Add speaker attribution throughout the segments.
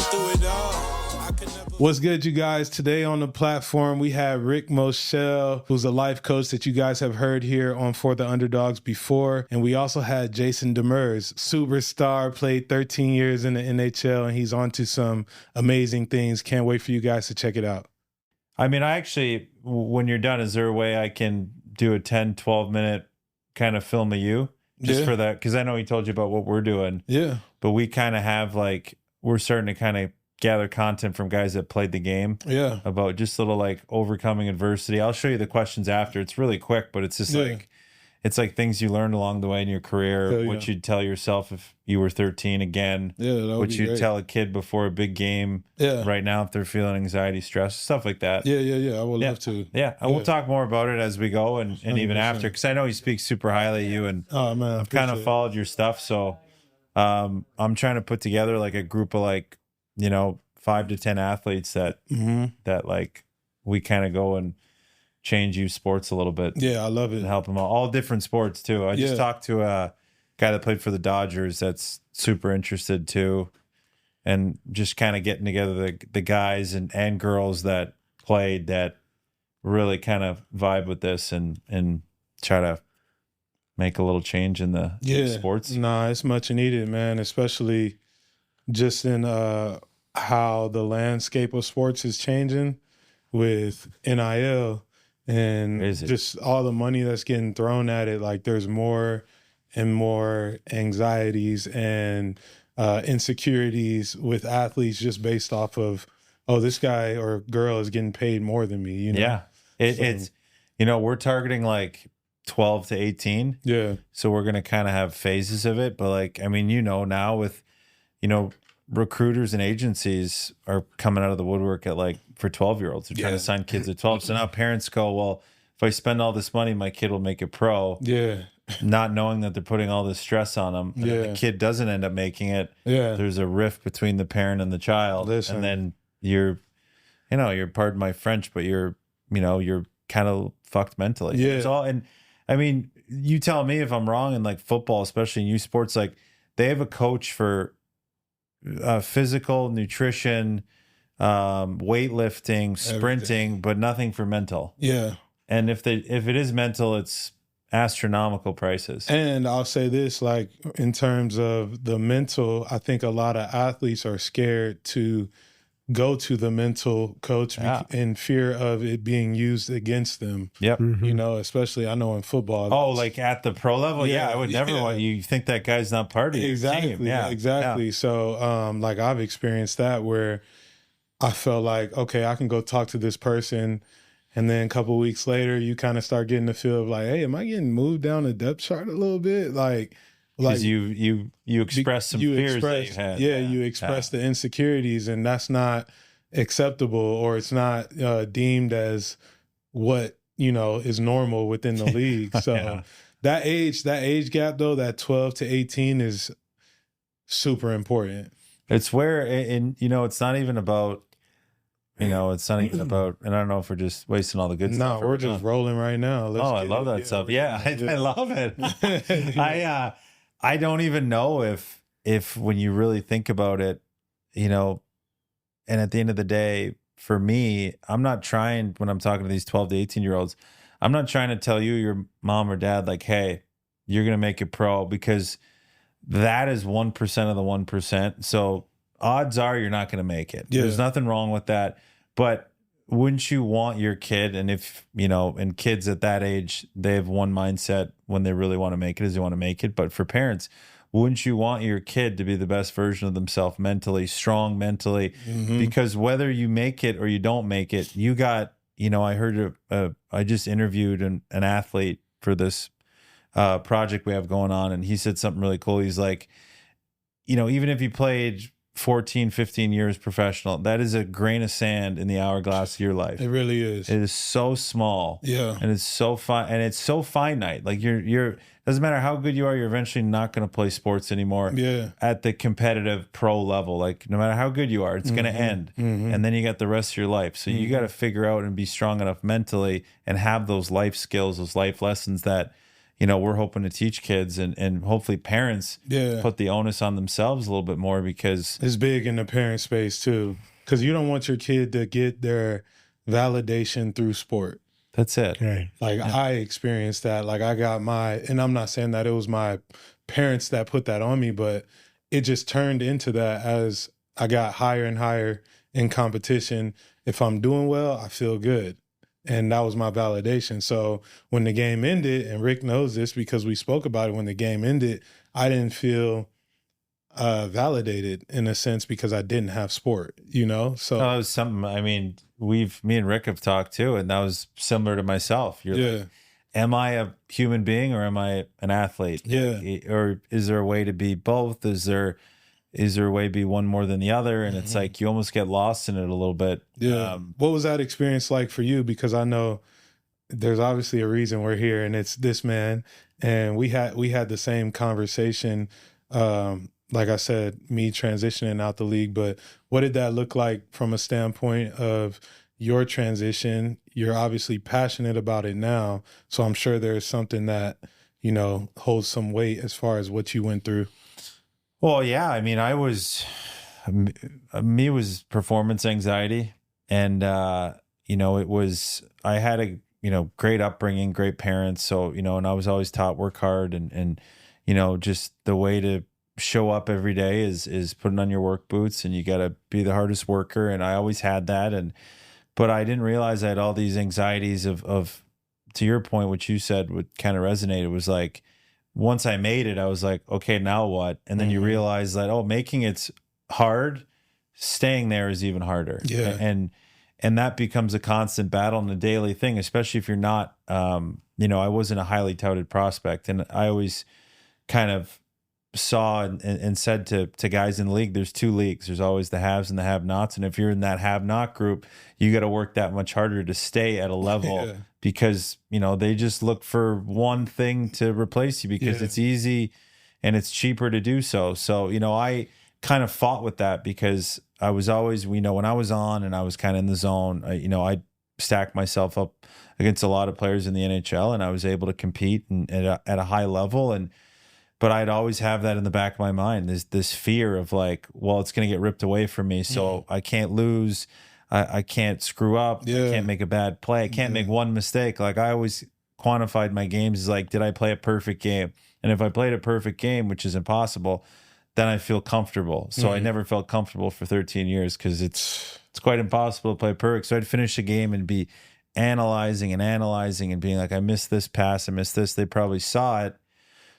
Speaker 1: through it all.
Speaker 2: What's good, you guys? Today on the platform, we have Rick Moschel, who's a life coach that you guys have heard here on For the Underdogs before. And we also had Jason Demers, superstar, played 13 years in the NHL, and he's on to some amazing things. Can't wait for you guys to check it out.
Speaker 3: I mean, I actually, when you're done, is there a way I can do a 10, 12-minute kind of film of you? Just for that, because I know he told you about what we're doing.
Speaker 2: Yeah.
Speaker 3: But we kind of have, like, we're starting to kind of gather content from guys that played the game.
Speaker 2: Yeah.
Speaker 3: About just little, like, overcoming adversity. I'll show you the questions after. It's really quick, but it's just like, it's like things you learned along the way in your career. What you'd tell yourself if you were 13 again.
Speaker 2: Yeah,
Speaker 3: what you'd tell a kid before a big game.
Speaker 2: Yeah.
Speaker 3: Right now, if they're feeling anxiety, stress, stuff like that.
Speaker 2: Yeah. I would love to.
Speaker 3: Yeah. And we'll talk more about it as we go and even after, because I know he speaks super highly of you, and I've kind of followed your stuff. So I'm trying to put together like a group of, like, 5 to 10 athletes that that like we kind of go and change youth sports a little bit.
Speaker 2: Yeah, I love it.
Speaker 3: And help them all different sports too. I just talked to a guy that played for the Dodgers that's super interested too, and just kind of getting together the guys and girls that played that really kind of vibe with this and try to make a little change in the sports.
Speaker 2: Nah, it's much needed, man, especially just in how the landscape of sports is changing with NIL and just all the money that's getting thrown at it. Like, there's more and more anxieties and insecurities with athletes just based off of, oh, this guy or girl is getting paid more than me,
Speaker 3: Yeah. It's, we're targeting like 12 to 18.
Speaker 2: Yeah.
Speaker 3: So we're going to kind of have phases of it. But, like, I mean, now with, recruiters and agencies are coming out of the woodwork at, like, for 12-year-olds. They're trying to sign kids at 12. So now parents go, well, if I spend all this money, my kid will make it pro.
Speaker 2: Yeah.
Speaker 3: Not knowing that they're putting all this stress on them. And if the kid doesn't end up making it.
Speaker 2: Yeah.
Speaker 3: There's a rift between the parent and the child.
Speaker 2: Listen.
Speaker 3: And then you're, pardon my French, but you're kind of fucked mentally.
Speaker 2: Yeah.
Speaker 3: It's all, and I mean, you tell me if I'm wrong in, like, football, especially in youth sports, like, they have a coach for physical, nutrition, weightlifting, sprinting, but nothing for mental.
Speaker 2: Yeah.
Speaker 3: And if it is mental, it's astronomical prices.
Speaker 2: And I'll say this, like, in terms of the mental, I think a lot of athletes are scared to go to the mental coach in fear of it being used against them.
Speaker 3: Yep.
Speaker 2: Especially I know in football.
Speaker 3: Oh, like at the pro level? Yeah, I would never want you think that guy's not part of your team. Yeah,
Speaker 2: exactly.
Speaker 3: Yeah.
Speaker 2: So, like, I've experienced that where I felt like, okay, I can go talk to this person, and then a couple of weeks later, you kind of start getting the feel of, like, hey, am I getting moved down the depth chart a little bit? Because
Speaker 3: you express some fears that you had.
Speaker 2: Yeah, you express the insecurities, and that's not acceptable, or it's not deemed as what, is normal within the league. So that age gap, though, that 12 to 18 is super important.
Speaker 3: It's where, and it's not even about, it's not even about, and I don't know if we're just wasting all the good stuff.
Speaker 2: No, we're just rolling right now.
Speaker 3: I love that stuff. Yeah, I love it. I don't even know if when you really think about it, and at the end of the day, for me, I'm not trying, when I'm talking to these 12 to 18-year-olds, I'm not trying to tell you, your mom or dad, like, hey, you're going to make it pro, because that is 1% of the 1%. So odds are you're not going to make it. Yeah. There's nothing wrong with that. But wouldn't you want your kid, and if, and kids at that age, they have one mindset when they really want to make it is they want to make it. But for parents, wouldn't you want your kid to be the best version of themselves mentally, strong mentally? Because whether you make it or you don't make it, you got, I heard, I just interviewed an athlete for this project we have going on, and he said something really cool. He's like, even if you played 14, 15 years professional, that is a grain of sand in the hourglass of your life.
Speaker 2: It really is.
Speaker 3: It is so small.
Speaker 2: Yeah.
Speaker 3: And it's so and it's so finite. Like, you're doesn't matter how good you are, you're eventually not going to play sports anymore.
Speaker 2: Yeah.
Speaker 3: At the competitive pro level. Like, no matter how good you are, it's going to end. And then you got the rest of your life. So you got to figure out and be strong enough mentally and have those life skills, those life lessons that, we're hoping to teach kids and hopefully parents put the onus on themselves a little bit more, because
Speaker 2: it's big in the parent space too. Because you don't want your kid to get their validation through sport.
Speaker 3: That's it.
Speaker 2: Right. Like I experienced that. Like I got and I'm not saying that it was my parents that put that on me, but it just turned into that as I got higher and higher in competition. If I'm doing well, I feel good. And that was my validation. So when the game ended, and Rick knows this because we spoke about it, when the game ended, I didn't feel validated in a sense because I didn't have sport, So
Speaker 3: that was something, I mean, me and Rick have talked too, and that was similar to myself. You're like, am I a human being or am I an athlete?
Speaker 2: Yeah.
Speaker 3: Or is there a way to be both? Is there a way to be one more than the other? And it's like you almost get lost in it a little bit.
Speaker 2: Yeah. What was that experience like for you? Because I know there's obviously a reason we're here, and it's this man. And we had the same conversation. Like I said, me transitioning out the league, but what did that look like from a standpoint of your transition? You're obviously passionate about it now, so I'm sure there's something that, holds some weight as far as what you went through.
Speaker 3: Well, yeah, I mean, me was performance anxiety, and, I had a, great upbringing, great parents. So, and I was always taught work hard and, just the way to show up every day is putting on your work boots, and you got to be the hardest worker. And I always had that. But I didn't realize I had all these anxieties of, to your point, what you said would kind of resonate. It was like, once I made it, I was like, okay, now what? And then you realize that, making it's hard, staying there is even harder.
Speaker 2: Yeah.
Speaker 3: And that becomes a constant battle and a daily thing, especially if you're not, I wasn't a highly touted prospect. And I always kind of saw and said to guys in the league, there's two leagues. There's always the haves and the have-nots. And if you're in that have-not group, you got to work that much harder to stay at a level because, they just look for one thing to replace you because it's easy and it's cheaper to do so. So, I kind of fought with that because I was always, when I was on and I was kind of in the zone, I stacked myself up against a lot of players in the NHL, and I was able to compete at a high level. But I'd always have that in the back of my mind, this fear of like, well, it's going to get ripped away from me. So I can't lose. I can't screw up. I can't make a bad play. I can't make one mistake. Like I always quantified my games as like, did I play a perfect game? And if I played a perfect game, which is impossible, then I feel comfortable. So I never felt comfortable for 13 years because it's quite impossible to play perfect. So I'd finish a game and be analyzing and being like, I missed this pass. I missed this. They probably saw it.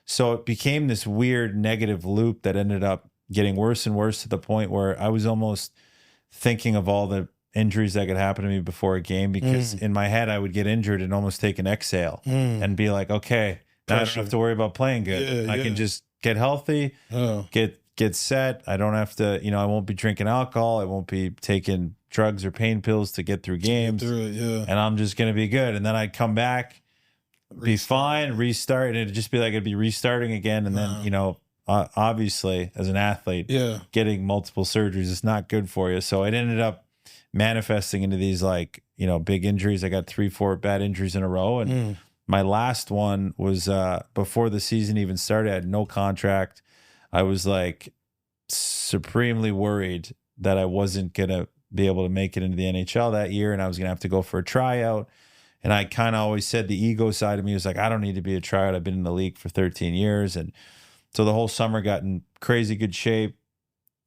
Speaker 3: So it became this weird negative loop that ended up getting worse and worse to the point where I was almost thinking of all the injuries that could happen to me before a game because in my head I would get injured and almost take an exhale and be like, okay, now I don't have to worry about playing good. I can just get healthy, get set. I don't have to, I won't be drinking alcohol. I won't be taking drugs or pain pills to get through games. And I'm just going to be good. And then I'd come back, be fine, restart, and it'd just be like it'd be restarting again. And then, obviously, as an athlete, getting multiple surgeries is not good for you. So it ended up manifesting into these big injuries. I got 3-4 bad injuries in a row. And my last one was before the season even started. I had no contract. I was like supremely worried that I wasn't going to be able to make it into the NHL that year. And I was going to have to go for a tryout. And I kind of always said the ego side of me was like, I don't need to be a tryout. I've been in the league for 13 years. And so the whole summer got in crazy good shape.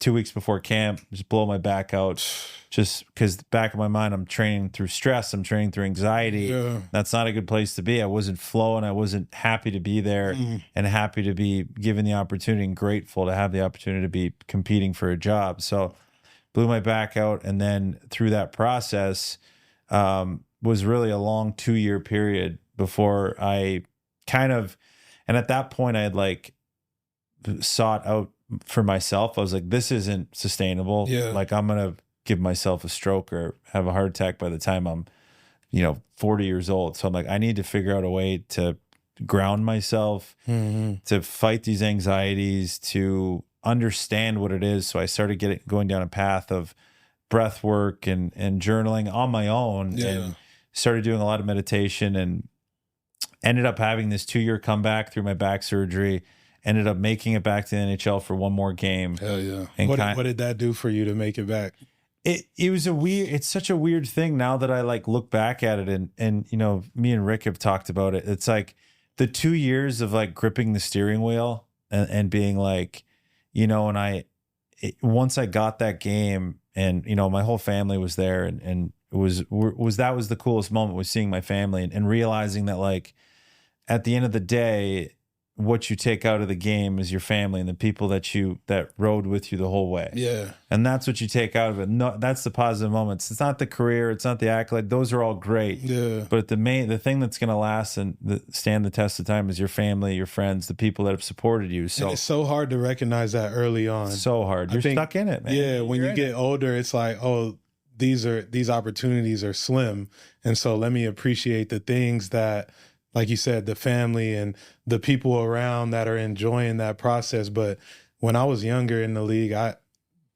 Speaker 3: 2 weeks before camp, just blow my back out. Just because the back of my mind, I'm training through stress. I'm training through anxiety. That's not a good place to be. I wasn't flowing. I wasn't happy to be there and happy to be given the opportunity and grateful to have the opportunity to be competing for a job. So blew my back out. And then through that process, was really a long 2-year period before I and at that point I had sought out for myself. I was like, this isn't sustainable. Like I'm going to give myself a stroke or have a heart attack by the time I'm, 40 years old. So I'm like, I need to figure out a way to ground myself, to fight these anxieties, to understand what it is. So I started going down a path of breath work and journaling on my own and started doing a lot of meditation and ended up having this 2-year comeback through my back surgery, ended up making it back to the NHL for one more game.
Speaker 2: Hell yeah.
Speaker 3: And
Speaker 2: what did that do for you to make it back?
Speaker 3: It's such a weird thing now that I like look back at it, and you know, me and Rick have talked about it. It's like the 2 years of like gripping the steering wheel and being like, you know, and once I got that game, and you know, my whole family was there, and it was that was the coolest moment, was seeing my family and realizing that like at the end of the day, what you take out of the game is your family and the people that rode with you the whole way.
Speaker 2: Yeah.
Speaker 3: And that's what you take out of it. No, that's the positive moments. It's not the career, it's not the accolade. Those are all great.
Speaker 2: Yeah.
Speaker 3: But the thing that's going to last and stand the test of time is your family, your friends, the people that have supported you. So
Speaker 2: and it's so hard to recognize that early on.
Speaker 3: So hard. You're stuck in it, man.
Speaker 2: Yeah. When you get older, it's like, oh, these opportunities are slim. And so let me appreciate the things that, like you said, the family and the people around that are enjoying that process. But when I was younger in the league, I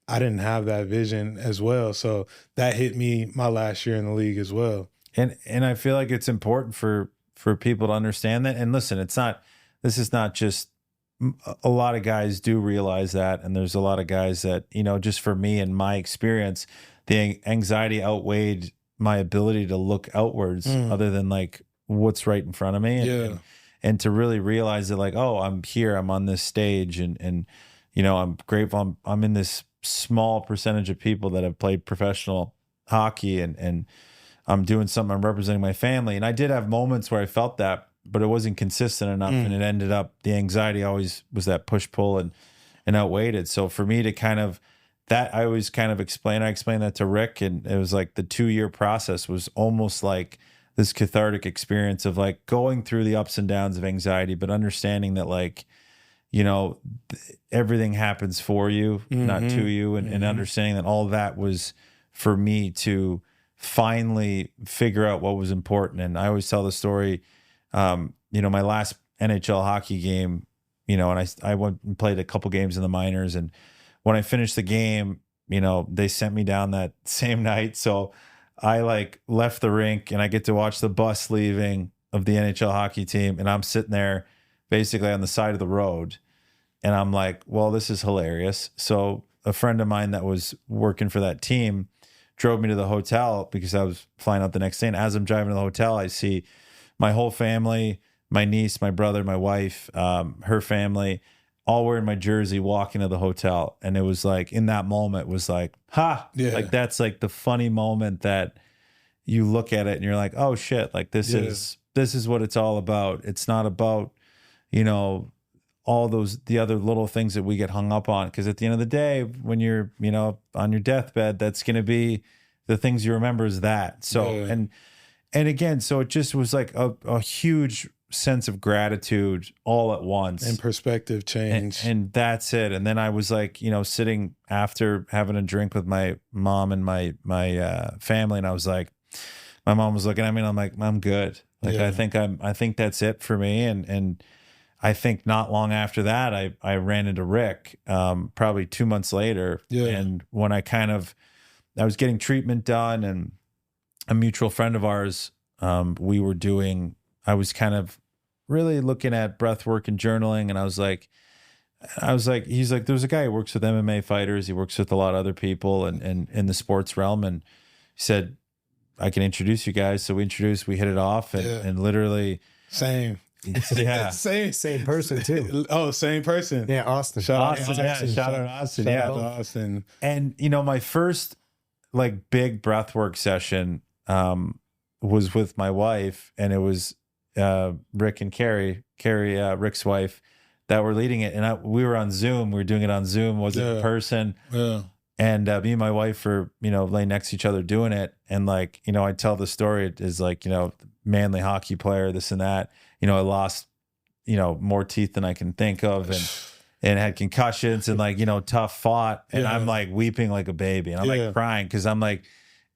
Speaker 2: didn't have that vision as well. So that hit me my last year in the league as well.
Speaker 3: And I feel like it's important for people to understand that. And listen, this is not just, a lot of guys do realize that. And there's a lot of guys that, you know, just for me and my experience, the anxiety outweighed my ability to look outwards other than like what's right in front of me. And to really realize that like, oh, I'm here, I'm on this stage, and you know, I'm grateful I'm in this small percentage of people that have played professional hockey, and I'm doing something, I'm representing my family. And I did have moments where I felt that, but it wasn't consistent enough. And it ended up, the anxiety always was that push-pull and outweighed it. So for me to kind of, that I always kind of I explained that to Rick, and it was like the 2-year process was almost like this cathartic experience of like going through the ups and downs of anxiety, but understanding that like, you know, everything happens for you, not to you. And understanding that all that was for me to finally figure out what was important. And I always tell the story, you know, my last NHL hockey game, you know, and I went and played a couple games in the minors. And when I finished the game, you know, they sent me down that same night. So I like left the rink and I get to watch the bus leaving of the NHL hockey team. And I'm sitting there basically on the side of the road. And I'm like, well, this is hilarious. So a friend of mine that was working for that team drove me to the hotel because I was flying out the next day. And as I'm driving to the hotel, I see my whole family, my niece, my brother, my wife, her family, all wearing my jersey, walking to the hotel. And it was like, in that moment, was like, like that's like the funny moment that you look at it and you're like, oh shit, like this is what it's all about. It's not about, you know, all the other little things that we get hung up on. Because at the end of the day, when you're, you know, on your deathbed, that's going to be the things you remember is that. So, and again, so it just was like a huge sense of gratitude all at once,
Speaker 2: and perspective change,
Speaker 3: and that's it. And then I was like, you know, sitting after having a drink with my mom and my family, and I was like, my mom was looking at me, and I'm like, I'm good. Like I think that's it for me. And I think not long after that, I ran into Rick, probably 2 months later, and when I was getting treatment done, and a mutual friend of ours, I was kind of really looking at breath work and journaling. And I was like, he's like, there's a guy who works with MMA fighters. He works with a lot of other people and in the sports realm. And he said, I can introduce you guys. So we hit it off, and literally
Speaker 2: same.
Speaker 3: Yeah.
Speaker 1: Same person too.
Speaker 2: Oh, same person.
Speaker 1: Yeah. Austin.
Speaker 3: Shout out Austin.
Speaker 2: Shout out to Austin.
Speaker 3: And you know, my first like big breathwork session, was with my wife, and it was Rick and Carrie, Rick's wife, that were leading it. And we were on Zoom. We were doing it on Zoom. Wasn't in person. Yeah. And me and my wife were, you know, laying next to each other doing it. And like, you know, I tell the story is like, you know, manly hockey player, this and that. You know, I lost, you know, more teeth than I can think of, and had concussions, and like, you know, tough fought. And I'm like weeping like a baby, and I'm like crying because I'm like,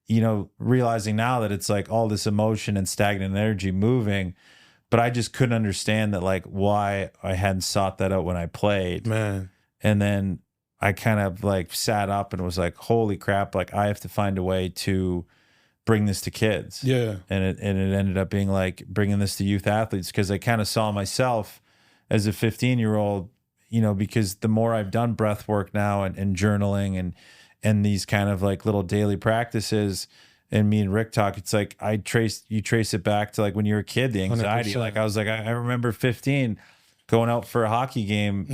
Speaker 3: you know, realizing now that it's like all this emotion and stagnant energy moving, but I just couldn't understand that, like, why I hadn't sought that out when I played.
Speaker 2: Man.
Speaker 3: And then I kind of like sat up and was like, holy crap, like I have to find a way to bring this to kids.
Speaker 2: Yeah.
Speaker 3: And it ended up being like bringing this to youth athletes, because I kind of saw myself as a 15-year-old, you know, because the more I've done breath work now and journaling and these kind of like little daily practices, and me and Rick talk, it's like you trace it back to like when you were a kid, the anxiety. 100%. Like I was like, I remember 15 going out for a hockey game,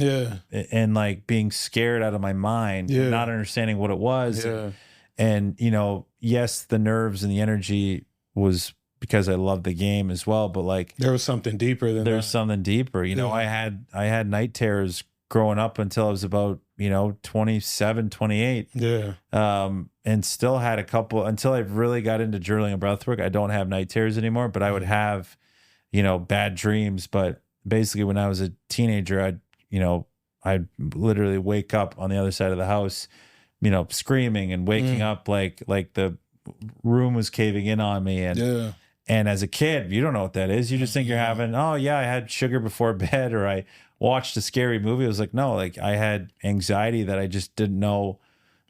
Speaker 3: and like being scared out of my mind, and not understanding what it was. And, you know, yes, the nerves and the energy was because I loved the game as well, but like
Speaker 2: there was something deeper than
Speaker 3: there's something deeper. You know, I had night terrors growing up until I was about, you know, 27, 28. And still had a couple until I really got into journaling and breathwork. I don't have night terrors anymore, but I would have, you know, bad dreams. But basically when I was a teenager, I'd literally wake up on the other side of the house, you know, screaming and waking up like the room was caving in on me. And as a kid, you don't know what that is. You just think you're having, oh yeah, I had sugar before bed, or I watched a scary movie. I was like, no, like I had anxiety that I just didn't know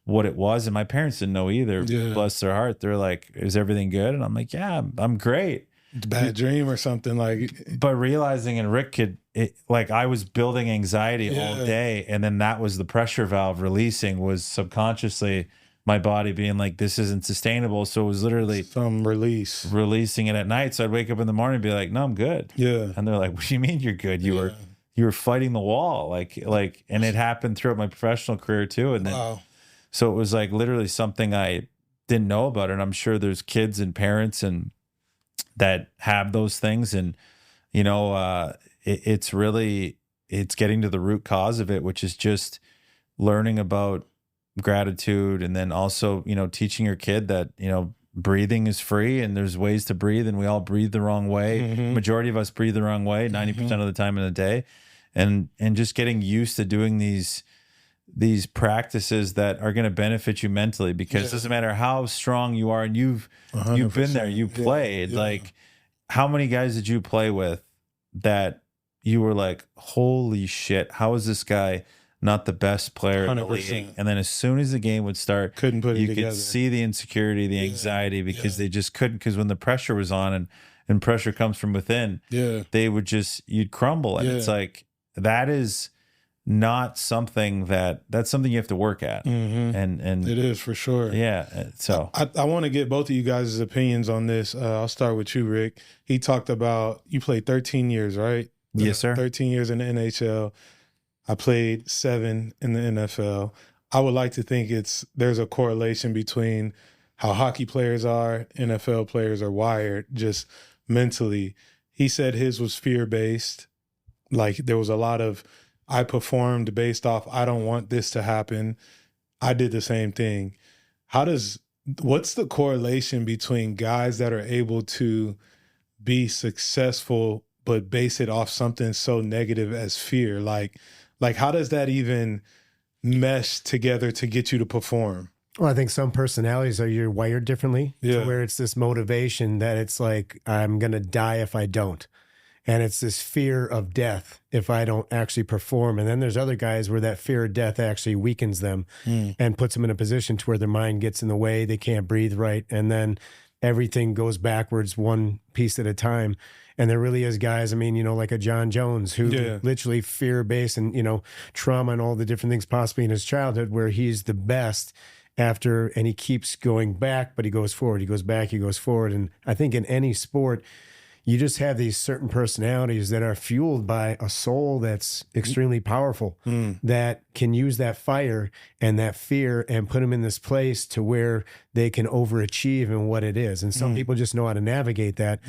Speaker 3: what it was. And my parents didn't know either. Bless their heart. They're like, is everything good? And I'm like, yeah, I'm great.
Speaker 2: Bad dream or something like.
Speaker 3: But realizing, and Rick like I was building anxiety all day. And then that was the pressure valve releasing, was subconsciously my body being like, this isn't sustainable. So it was literally
Speaker 2: some
Speaker 3: releasing it at night. So I'd wake up in the morning and be like, no, I'm good. And they're like, what do you mean you're good? You were fighting the wall. Like, and it happened throughout my professional career too. And then, so it was like literally something I didn't know about. And I'm sure there's kids and parents and that have those things. And, you know, it's getting to the root cause of it, which is just learning about gratitude. And then also, you know, teaching your kid that, you know, breathing is free and there's ways to breathe, and we all breathe the wrong way. Majority of us breathe the wrong way 90% of the time in a day. And just getting used to doing these practices that are going to benefit you mentally, because it doesn't matter how strong you are, and you've been there, you played. Like, how many guys did you play with that you were like, holy shit, how is this guy not the best player in the league? And then as soon as the game would start, you could see the insecurity, the anxiety, because they just couldn't, because when the pressure was on, and pressure comes from within, they would you'd crumble. And it's like, that is not something that's something you have to work at. And
Speaker 2: it is for sure.
Speaker 3: So
Speaker 2: I want to get both of you guys' opinions on this. I'll start with you, Rick. He talked about, you played 13 years, right?
Speaker 3: Yes, sir.
Speaker 2: 13 years in the NHL. I played 7 in the NFL. I would like to think there's a correlation between how hockey players are, NFL players are wired just mentally. He said his was fear-based. Like, there was a lot of, I performed based off, I don't want this to happen. I did the same thing. What's the correlation between guys that are able to be successful but base it off something so negative as fear? Like how does that even mesh together to get you to perform?
Speaker 1: Well, I think some personalities you're wired differently, where it's this motivation that it's like, I'm going to die if I don't. And it's this fear of death if I don't actually perform. And then there's other guys where that fear of death actually weakens them and puts them in a position to where their mind gets in the way. They can't breathe right. And then everything goes backwards one piece at a time. And there really is guys, I mean, you know, like a John Jones who literally fear-based and, you know, trauma and all the different things possibly in his childhood, where he's the best and he keeps going back, but he goes forward. He goes back, he goes forward. And I think in any sport, you just have these certain personalities that are fueled by a soul that's extremely powerful, that can use that fire and that fear and put them in this place to where they can overachieve in what it is. And some people just know how to navigate that.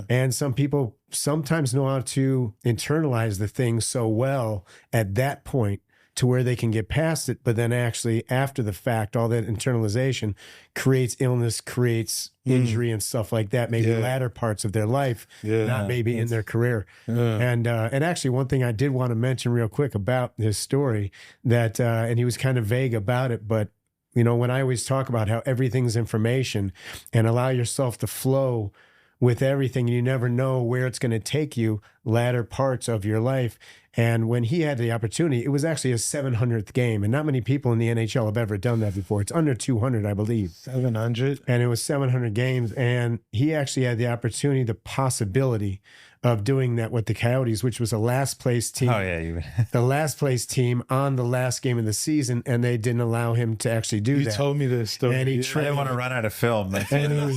Speaker 1: And some people sometimes know how to internalize the thing so well at that point to where they can get past it. But then actually after the fact, all that internalization creates illness, creates injury and stuff like that, maybe latter parts of their life, not maybe in their career. And actually one thing I did want to mention real quick about his story that, and he was kind of vague about it, but you know, when I always talk about how everything's information and allow yourself to flow with everything, you never know where it's going to take you latter parts of your life. And when he had the opportunity, it was actually his 700th game. And not many people in the NHL have ever done that before. It's under 200, I believe.
Speaker 2: 700?
Speaker 1: And it was 700 games. And he actually had the opportunity, the possibility of doing that with the Coyotes, which was a last place team.
Speaker 3: Oh, yeah.
Speaker 1: The last place team on the last game of the season, and they didn't allow him to actually do that.
Speaker 2: You told me this story.
Speaker 1: And he
Speaker 3: I didn't want to run out of film.
Speaker 1: And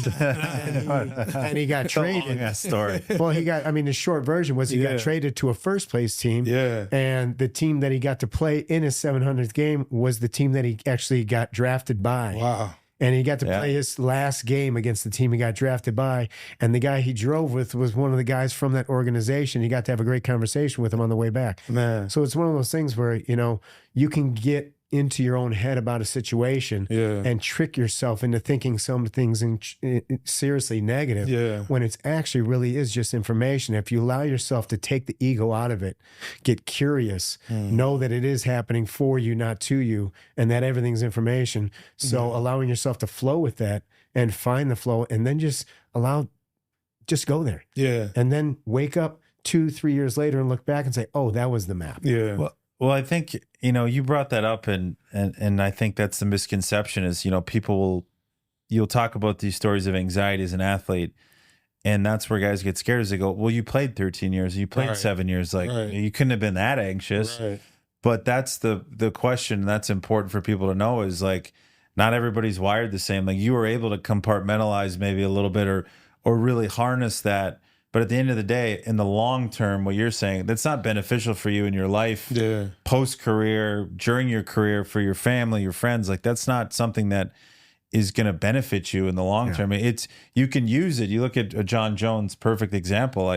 Speaker 1: he got traded.
Speaker 3: That story.
Speaker 1: Well, the short version was he got traded to a first place team.
Speaker 2: Yeah.
Speaker 1: And the team that he got to play in his 700th game was the team that he actually got drafted by.
Speaker 2: Wow.
Speaker 1: And he got to play his last game against the team he got drafted by. And the guy he drove with was one of the guys from that organization. He got to have a great conversation with him on the way back.
Speaker 2: Man.
Speaker 1: So it's one of those things where, you can get into your own head about a situation and trick yourself into thinking some things seriously negative when it's actually really is just information. If you allow yourself to take the ego out of it, get curious, know that it is happening for you, not to you, and that everything's information. So allowing yourself to flow with that and find the flow, and then just go there.
Speaker 2: Yeah.
Speaker 1: And then wake up 2-3 years later and look back and say, oh, that was the map.
Speaker 2: Yeah.
Speaker 3: Well, I think, you brought that up, and I think that's the misconception is, you'll talk about these stories of anxiety as an athlete, and that's where guys get scared is they go, well, you played 13 years, you played 7 years, you couldn't have been that anxious.
Speaker 2: Right.
Speaker 3: But that's the question that's important for people to know is not everybody's wired the same. You were able to compartmentalize maybe a little bit or really harness that. But at the end of the day, in the long term, what you're saying, that's not beneficial for you in your life, post-career, during your career, for your family, your friends. That's not something that is going to benefit you in the long term. You can use it. You look at John Jones, perfect example.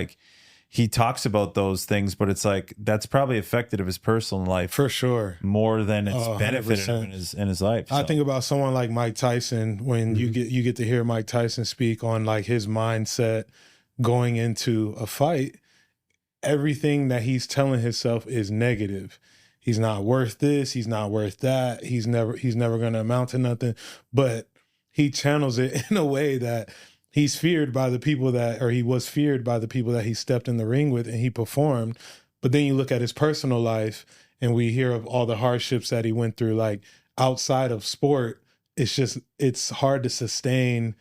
Speaker 3: He talks about those things, but it's that's probably affected of his personal life
Speaker 2: for sure
Speaker 3: more than it's benefited him in his life. So.
Speaker 2: I think about someone like Mike Tyson when you get to hear Mike Tyson speak on his mindset going into a fight. Everything that he's telling himself is negative. He's not worth this. He's not worth that. He's never going to amount to nothing. But he channels it in a way that he's feared by the people he was feared by the people that he stepped in the ring with and he performed. But then you look at his personal life and we hear of all the hardships that he went through, outside of sport. It's hard to sustain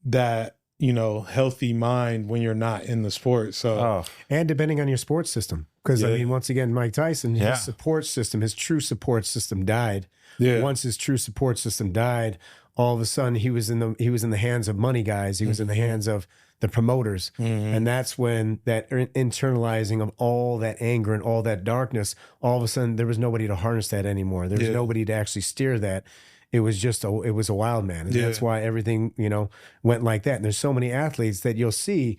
Speaker 2: that, healthy mind when you're not in the sport. So,
Speaker 1: and depending on your sports system, because once again, Mike Tyson, his support system, his true support system died.
Speaker 2: Yeah.
Speaker 1: Once his true support system died, all of a sudden he was in the hands of money guys. He was in the hands of the promoters, and that's when that internalizing of all that anger and all that darkness. All of a sudden, there was nobody to harness that anymore. There was nobody to actually steer that. It was a wild man. And that's why everything, went like that. And there's so many athletes that you'll see,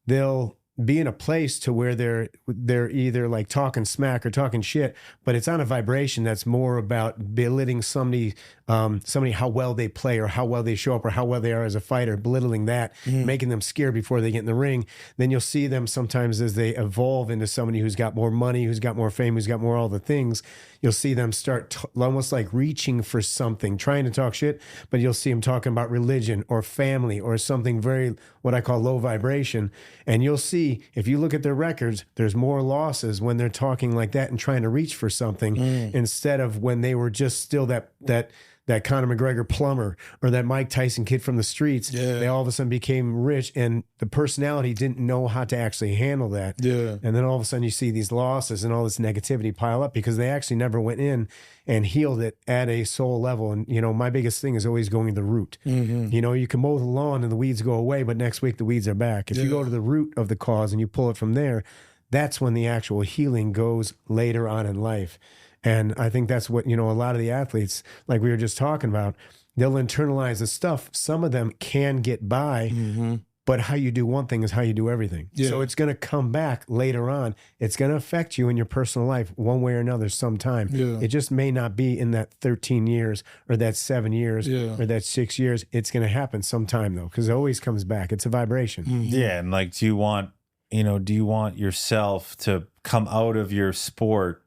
Speaker 1: they'll be in a place to where they're either talking smack or talking shit, but it's on a vibration that's more about belittling somebody how well they play or how well they show up or how well they are as a fighter, belittling that, making them scared before they get in the ring. Then you'll see them sometimes as they evolve into somebody who's got more money, who's got more fame, who's got more all the things. You'll see them start almost reaching for something, trying to talk shit, but you'll see them talking about religion or family or something very, what I call low vibration. And you'll see, if you look at their records, there's more losses when they're talking like that and trying to reach for something instead of when they were just still that Conor McGregor plumber or that Mike Tyson kid from the streets. Yeah. They all of a sudden became rich and the personality didn't know how to actually handle that.
Speaker 2: Yeah.
Speaker 1: And then all of a sudden you see these losses and all this negativity pile up because they actually never went in and healed it at a soul level. And, my biggest thing is always going to the root. Mm-hmm. You can mow the lawn and the weeds go away, but next week the weeds are back. If you go to the root of the cause and you pull it from there, that's when the actual healing goes later on in life. And I think that's what, a lot of the athletes, like we were just talking about, they'll internalize the stuff. Some of them can get by, but how you do one thing is how you do everything. Yeah. So it's going to come back later on. It's going to affect you in your personal life one way or another sometime. Yeah. It just may not be in that 13 years or that 7 years or that 6 years. It's going to happen sometime, though, because it always comes back. It's a vibration.
Speaker 3: Mm-hmm. Yeah, and do you want yourself to come out of your sport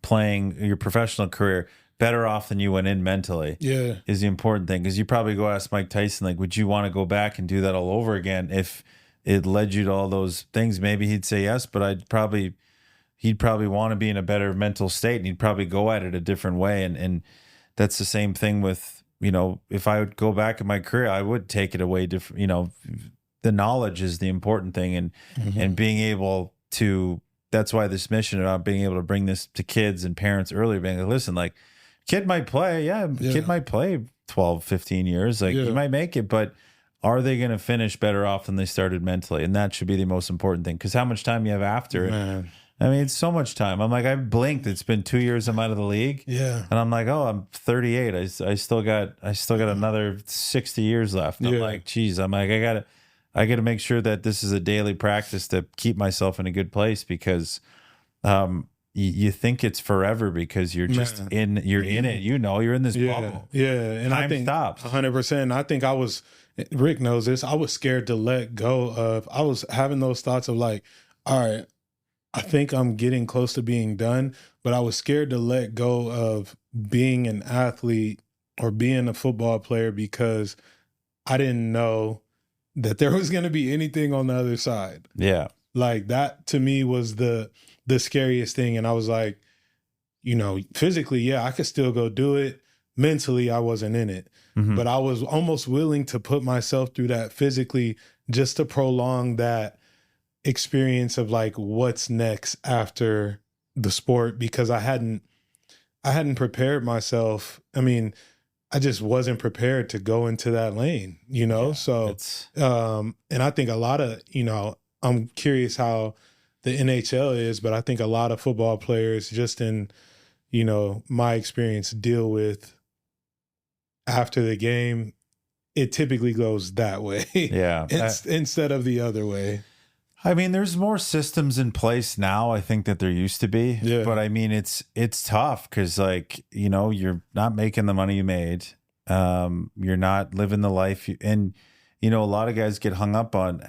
Speaker 3: playing your professional career better off than you went in mentally is the important thing, because you probably go ask Mike Tyson, would you want to go back and do that all over again if it led you to all those things? Maybe he'd say yes, but I'd probably he'd probably want to be in a better mental state, and he'd probably go at it a different way. And that's the same thing with, you know, if I would go back in my career, I would take it away different. You know, the knowledge is the important thing, and being able to. That's why this mission about being able to bring this to kids and parents earlier, being like, listen, like, kid might play, kid might play 12, 15 years, like you might make it, but are they going to finish better off than they started mentally? And that should be the most important thing, because how much time you have after it. I mean, it's so much time. I'm like, I blinked. It's been 2 years I'm out of the league. Yeah. And I'm like, oh, I'm 38. I still got another 60 years left. I'm like, geez, I'm like, I got to make sure that this is a daily practice to keep myself in a good place, because you think it's forever because you're just in it. You know, you're in this bubble.
Speaker 2: Yeah. And
Speaker 3: time
Speaker 2: I think
Speaker 3: stops.
Speaker 2: 100%. I think Rick knows this. I was scared to let go of, I was having those thoughts of like, all right, I think I'm getting close to being done, but I was scared to let go of being an athlete or being a football player, because I didn't know that there was going to be anything on the other side. Yeah. Like, that to me was the scariest thing. And I was like, you know, physically, I could still go do it. Mentally, I wasn't in it. But I was almost willing to put myself through that physically, just to prolong that experience of like, what's next after the sport, because I hadn't prepared myself. I mean, I just wasn't prepared to go into that lane, you know? So, and I think a lot of, you know, I'm curious how the NHL is, but I think a lot of football players, just in, you know, my experience, deal with after the game, it typically goes that way. Yeah. Instead of the other way.
Speaker 3: I mean, there's more systems in place now, I think, that there used to be. Yeah. But I mean, it's tough because, like, you know, you're not making the money you made. You're not living the life. And, you know, a lot of guys get hung up on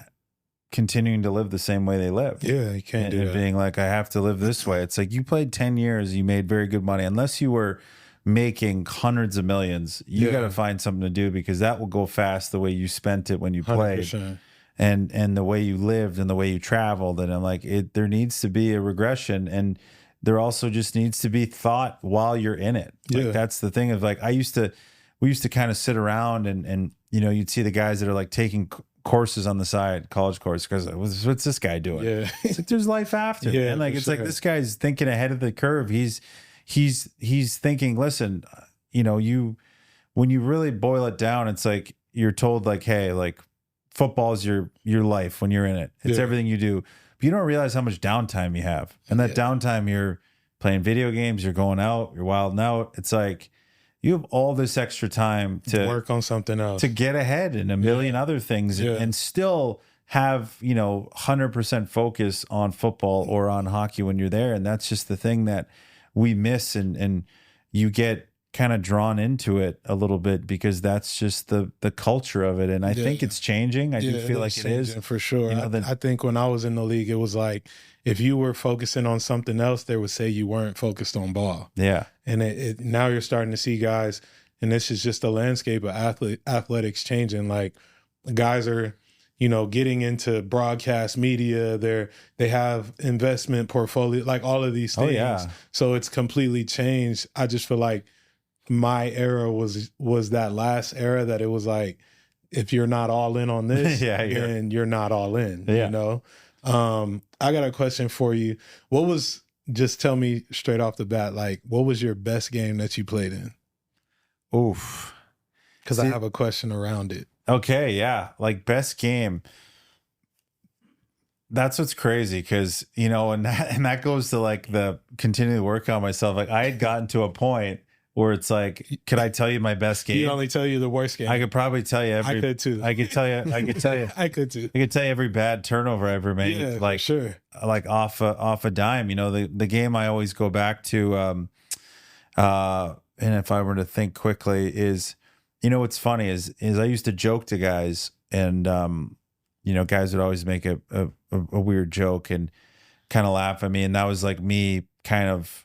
Speaker 3: continuing to live the same way they live. Yeah, you can't do that. Being like, I have to live this way. It's like, you played 10 years, you made very good money. Unless you were making hundreds of millions, you got to find something to do, because that will go fast the way you spent it when you played. 100%. And the way you lived and the way you traveled. And I'm like, there needs to be a regression, and there also just needs to be thought while you're in it. Like, that's the thing of like, we used to kind of sit around and, you know, you'd see the guys that are like taking courses on the side, college course, because what's this guy doing? Yeah. It's like, there's life after. Yeah, and like, it's like, this guy's thinking ahead of the curve. He's thinking, listen, you know, when you really boil it down, it's like, you're told like, hey, like, football is your life when you're in it. It's everything you do. But you don't realize how much downtime you have. And that downtime, you're playing video games, you're going out, you're wilding out. It's like, you have all this extra time to
Speaker 2: work on something else,
Speaker 3: to get ahead in a million other things, and still have, you know, 100% focus on football or on hockey when you're there. And that's just the thing that we miss. And you get kind of drawn into it a little bit, because that's just the culture of it. And I think it's changing. I do feel like it is,
Speaker 2: for sure. You know, I think when I was in the league, it was like, if you were focusing on something else, they would say you weren't focused on ball. Yeah. And now you're starting to see guys, and this is just the landscape of athletics changing. Like, guys are, you know, getting into broadcast media. They have investment portfolio, like all of these things. Oh, yeah. So it's completely changed. I just feel like my era was that last era that it was like, if you're not all in on this, then you're not all in, you know? I got a question for you. Just tell me straight off the bat, like, what was your best game that you played in? Oof. Because I have a question around it.
Speaker 3: Okay, yeah. Like, best game. That's what's crazy, because, you know, and that goes to like the continue to work on myself. Like, I had gotten to a point where it's like, could I tell you my best game?
Speaker 2: You only tell you the worst game.
Speaker 3: I could probably tell you every.
Speaker 2: I could too.
Speaker 3: I could tell you. I could tell you.
Speaker 2: I could too.
Speaker 3: I could tell you every bad turnover I ever made.
Speaker 2: Yeah,
Speaker 3: like,
Speaker 2: sure.
Speaker 3: Like off a dime. You know, the game I always go back to, and if I were to think quickly, is, you know, what's funny is I used to joke to guys, and you know, guys would always make a weird joke and kind of laugh at me, and that was like me kind of,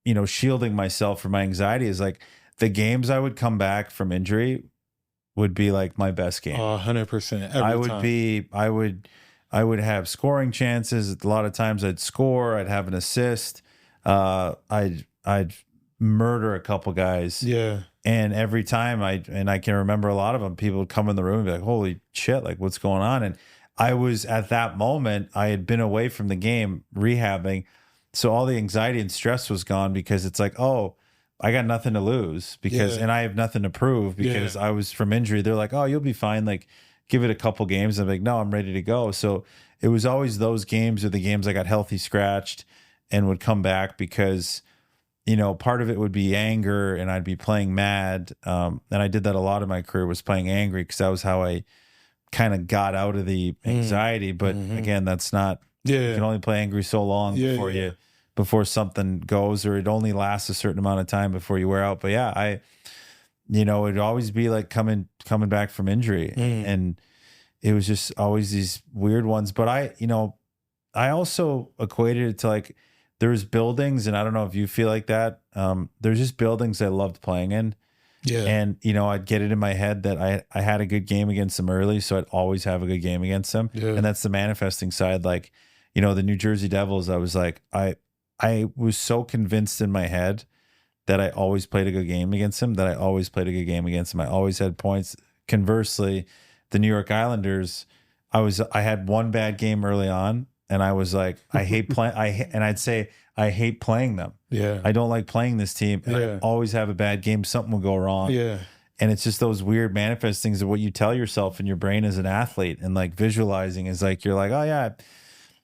Speaker 3: you know, shielding myself from my anxiety. Is like, the games I would come back from injury would be like my best game.
Speaker 2: 100%.
Speaker 3: I would have scoring chances. A lot of times I'd score, I'd have an assist. I'd murder a couple guys.
Speaker 2: Yeah.
Speaker 3: And every time I can remember a lot of them, people would come in the room and be like, holy shit, like what's going on? And I was at that moment, I had been away from the game rehabbing. So all the anxiety and stress was gone because it's like, oh, I got nothing to lose and I have nothing to prove because I was from injury. They're like, oh, you'll be fine. Like, give it a couple games. I'm like, no, I'm ready to go. So it was always those games or the games I got healthy scratched and would come back because, part of it would be anger and I'd be playing mad. And I did that a lot in my career, was playing angry because that was how I kind of got out of the anxiety. But again, that's not, you can only play angry so long before something goes, or it only lasts a certain amount of time before you wear out. But yeah, it'd always be like coming back from injury. And it was just always these weird ones. But I also equated it to like, there's buildings, and I don't know if you feel like that. There's just buildings I loved playing in.
Speaker 2: Yeah.
Speaker 3: And, I'd get it in my head that I had a good game against them early, so I'd always have a good game against them. Yeah. And that's the manifesting side. Like, the New Jersey Devils, I was like, I was so convinced in my head that I always played a good game against them, I always had points. Conversely, the New York Islanders, I had one bad game early on, and I was like, I hate playing. I'd say I hate playing them.
Speaker 2: Yeah,
Speaker 3: I don't like playing this team. And I always have a bad game. Something will go wrong.
Speaker 2: Yeah,
Speaker 3: and it's just those weird manifestings of what you tell yourself in your brain as an athlete, and like visualizing is like, you're like, oh yeah,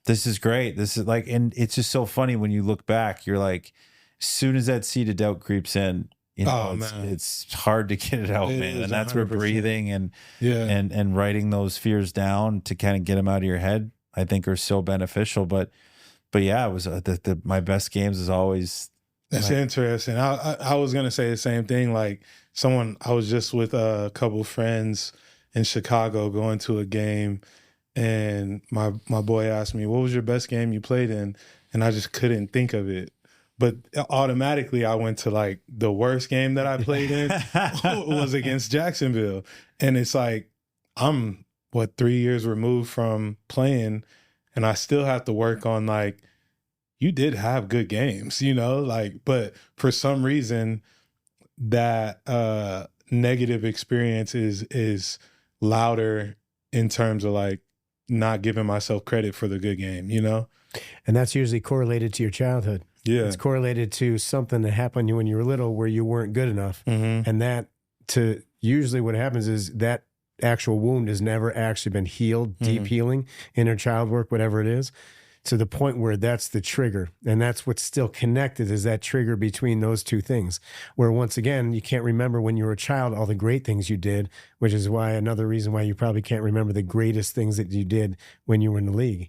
Speaker 3: this is great. This is like, and it's just so funny when you look back. You're like, as soon as that seed of doubt creeps in, it's hard to get it out, man. And that's 100%. Where breathing and writing those fears down to kind of get them out of your head, I think, are so beneficial. But yeah, it was my best games is always.
Speaker 2: That's interesting. I was gonna say the same thing. Like I was just with a couple friends in Chicago going to a game, and my boy asked me, "What was your best game you played in?" And I just couldn't think of it. But automatically I went to like the worst game that I played in was against Jacksonville. And it's like, I'm 3 years removed from playing, and I still have to work on like, you did have good games, but for some reason that negative experience is louder in terms of like not giving myself credit for the good game,
Speaker 1: And that's usually correlated to your childhood.
Speaker 2: Yeah.
Speaker 1: It's correlated to something that happened to you when you were little where you weren't good enough.
Speaker 2: Mm-hmm.
Speaker 1: And usually what happens is that actual wound has never actually been healed, deep healing, inner child work, whatever it is, to the point where that's the trigger. And that's what's still connected, is that trigger between those two things, where once again, you can't remember when you were a child all the great things you did, which is why another reason why you probably can't remember the greatest things that you did when you were in the league.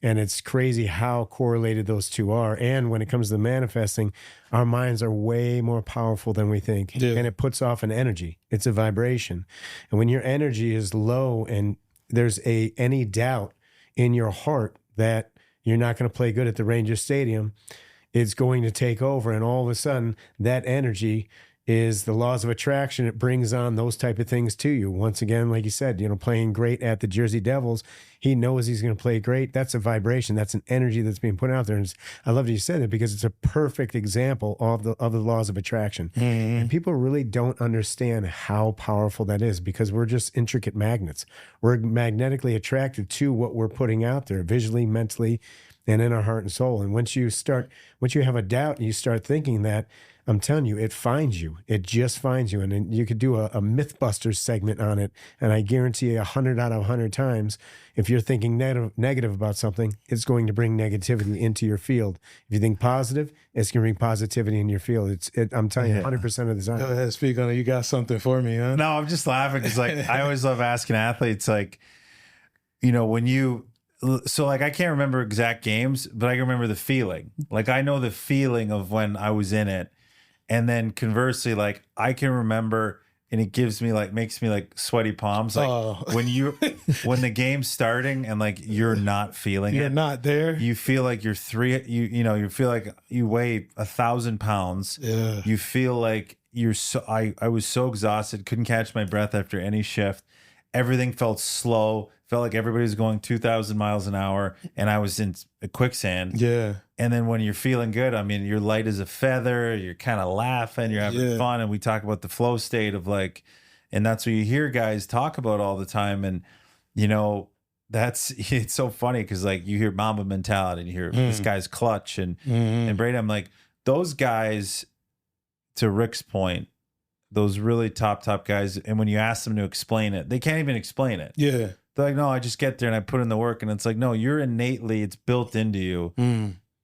Speaker 1: And it's crazy how correlated those two are. And when it comes to manifesting, our minds are way more powerful than we think.
Speaker 2: Yeah.
Speaker 1: And it puts off an energy. It's a vibration. And when your energy is low and there's any doubt in your heart that you're not going to play good at the Rangers Stadium, it's going to take over. And all of a sudden, that energy is the laws of attraction. It brings on those type of things to you. Once again, like you said, playing great at the Jersey Devils, he knows he's going to play great. That's a vibration. That's an energy that's being put out there. And I love that you said it, because it's a perfect example of the laws of attraction.
Speaker 2: Mm-hmm.
Speaker 1: And people really don't understand how powerful that is, because we're just intricate magnets. We're magnetically attracted to what we're putting out there, visually, mentally, and in our heart and soul. And once you have a doubt and you start thinking that, I'm telling you, it finds you. It just finds you. And then you could do a Mythbusters segment on it. And I guarantee you 100 out of 100 times, if you're thinking negative about something, it's going to bring negativity into your field. If you think positive, it's going to bring positivity in your field. I'm telling you 100% of the time.
Speaker 2: Go ahead, speak on it. You got something for me, huh?
Speaker 3: No, I'm just laughing because I always love asking athletes, like, so like I can't remember exact games, but I can remember the feeling. Like I know the feeling of when I was in it. And then conversely, like I can remember, and it makes me like sweaty palms. Like when the game's starting and like you're not feeling
Speaker 2: you're not there.
Speaker 3: You feel like you feel like you weigh 1,000 pounds.
Speaker 2: Yeah.
Speaker 3: You feel like I was so exhausted, couldn't catch my breath after any shift. Everything felt slow, felt like everybody was going 2,000 miles an hour, and I was in a quicksand.
Speaker 2: Yeah.
Speaker 3: And then when you're feeling good, I mean, you're light as a feather, you're kind of laughing, you're having fun. And we talk about the flow state of like, and that's what you hear guys talk about all the time. And, you know, it's so funny because like you hear Mamba mentality and you hear this guy's clutch and Brady. I'm like, those guys, to Rick's point, those really top guys, and when you ask them to explain it, they can't even explain it.
Speaker 2: Yeah.
Speaker 3: They're like, no, I just get there and I put in the work. And it's like, no, you're innately, it's built into you.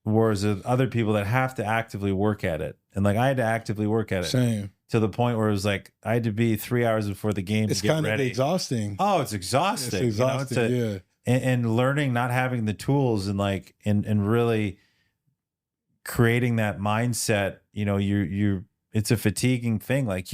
Speaker 3: Whereas other people that have to actively work at it. And like I had to actively work at it.
Speaker 2: Same.
Speaker 3: To the point where it was like I had to be 3 hours before the game
Speaker 2: it's
Speaker 3: to get
Speaker 2: kind
Speaker 3: ready.
Speaker 2: Of exhausting.
Speaker 3: Oh, it's exhausting.
Speaker 2: It's exhausting,
Speaker 3: you know, and learning, not having the tools and like and really creating that mindset, you know, you it's a fatiguing thing. Like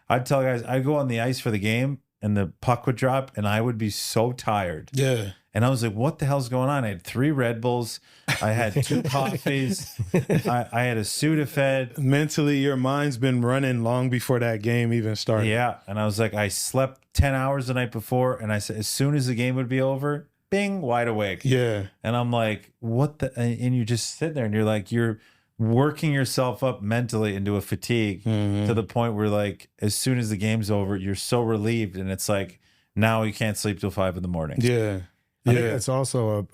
Speaker 3: I'd tell guys, I'd go on the ice for the game and the puck would drop and I would be so tired.
Speaker 2: Yeah.
Speaker 3: And I was like, what the hell's going on? I had 3 Red Bulls. I had 2 coffees. I had a Sudafed.
Speaker 2: Mentally, your mind's been running long before that game even started.
Speaker 3: Yeah. And I was like, I slept 10 hours the night before. And I said, as soon as the game would be over, bing, wide awake.
Speaker 2: Yeah.
Speaker 3: And I'm like, what the? And you just sit there and you're like, you're working yourself up mentally into a fatigue to the point where like, as soon as the game's over, you're so relieved. And it's like, now you can't sleep till 5 a.m.
Speaker 2: Yeah.
Speaker 1: I think that's also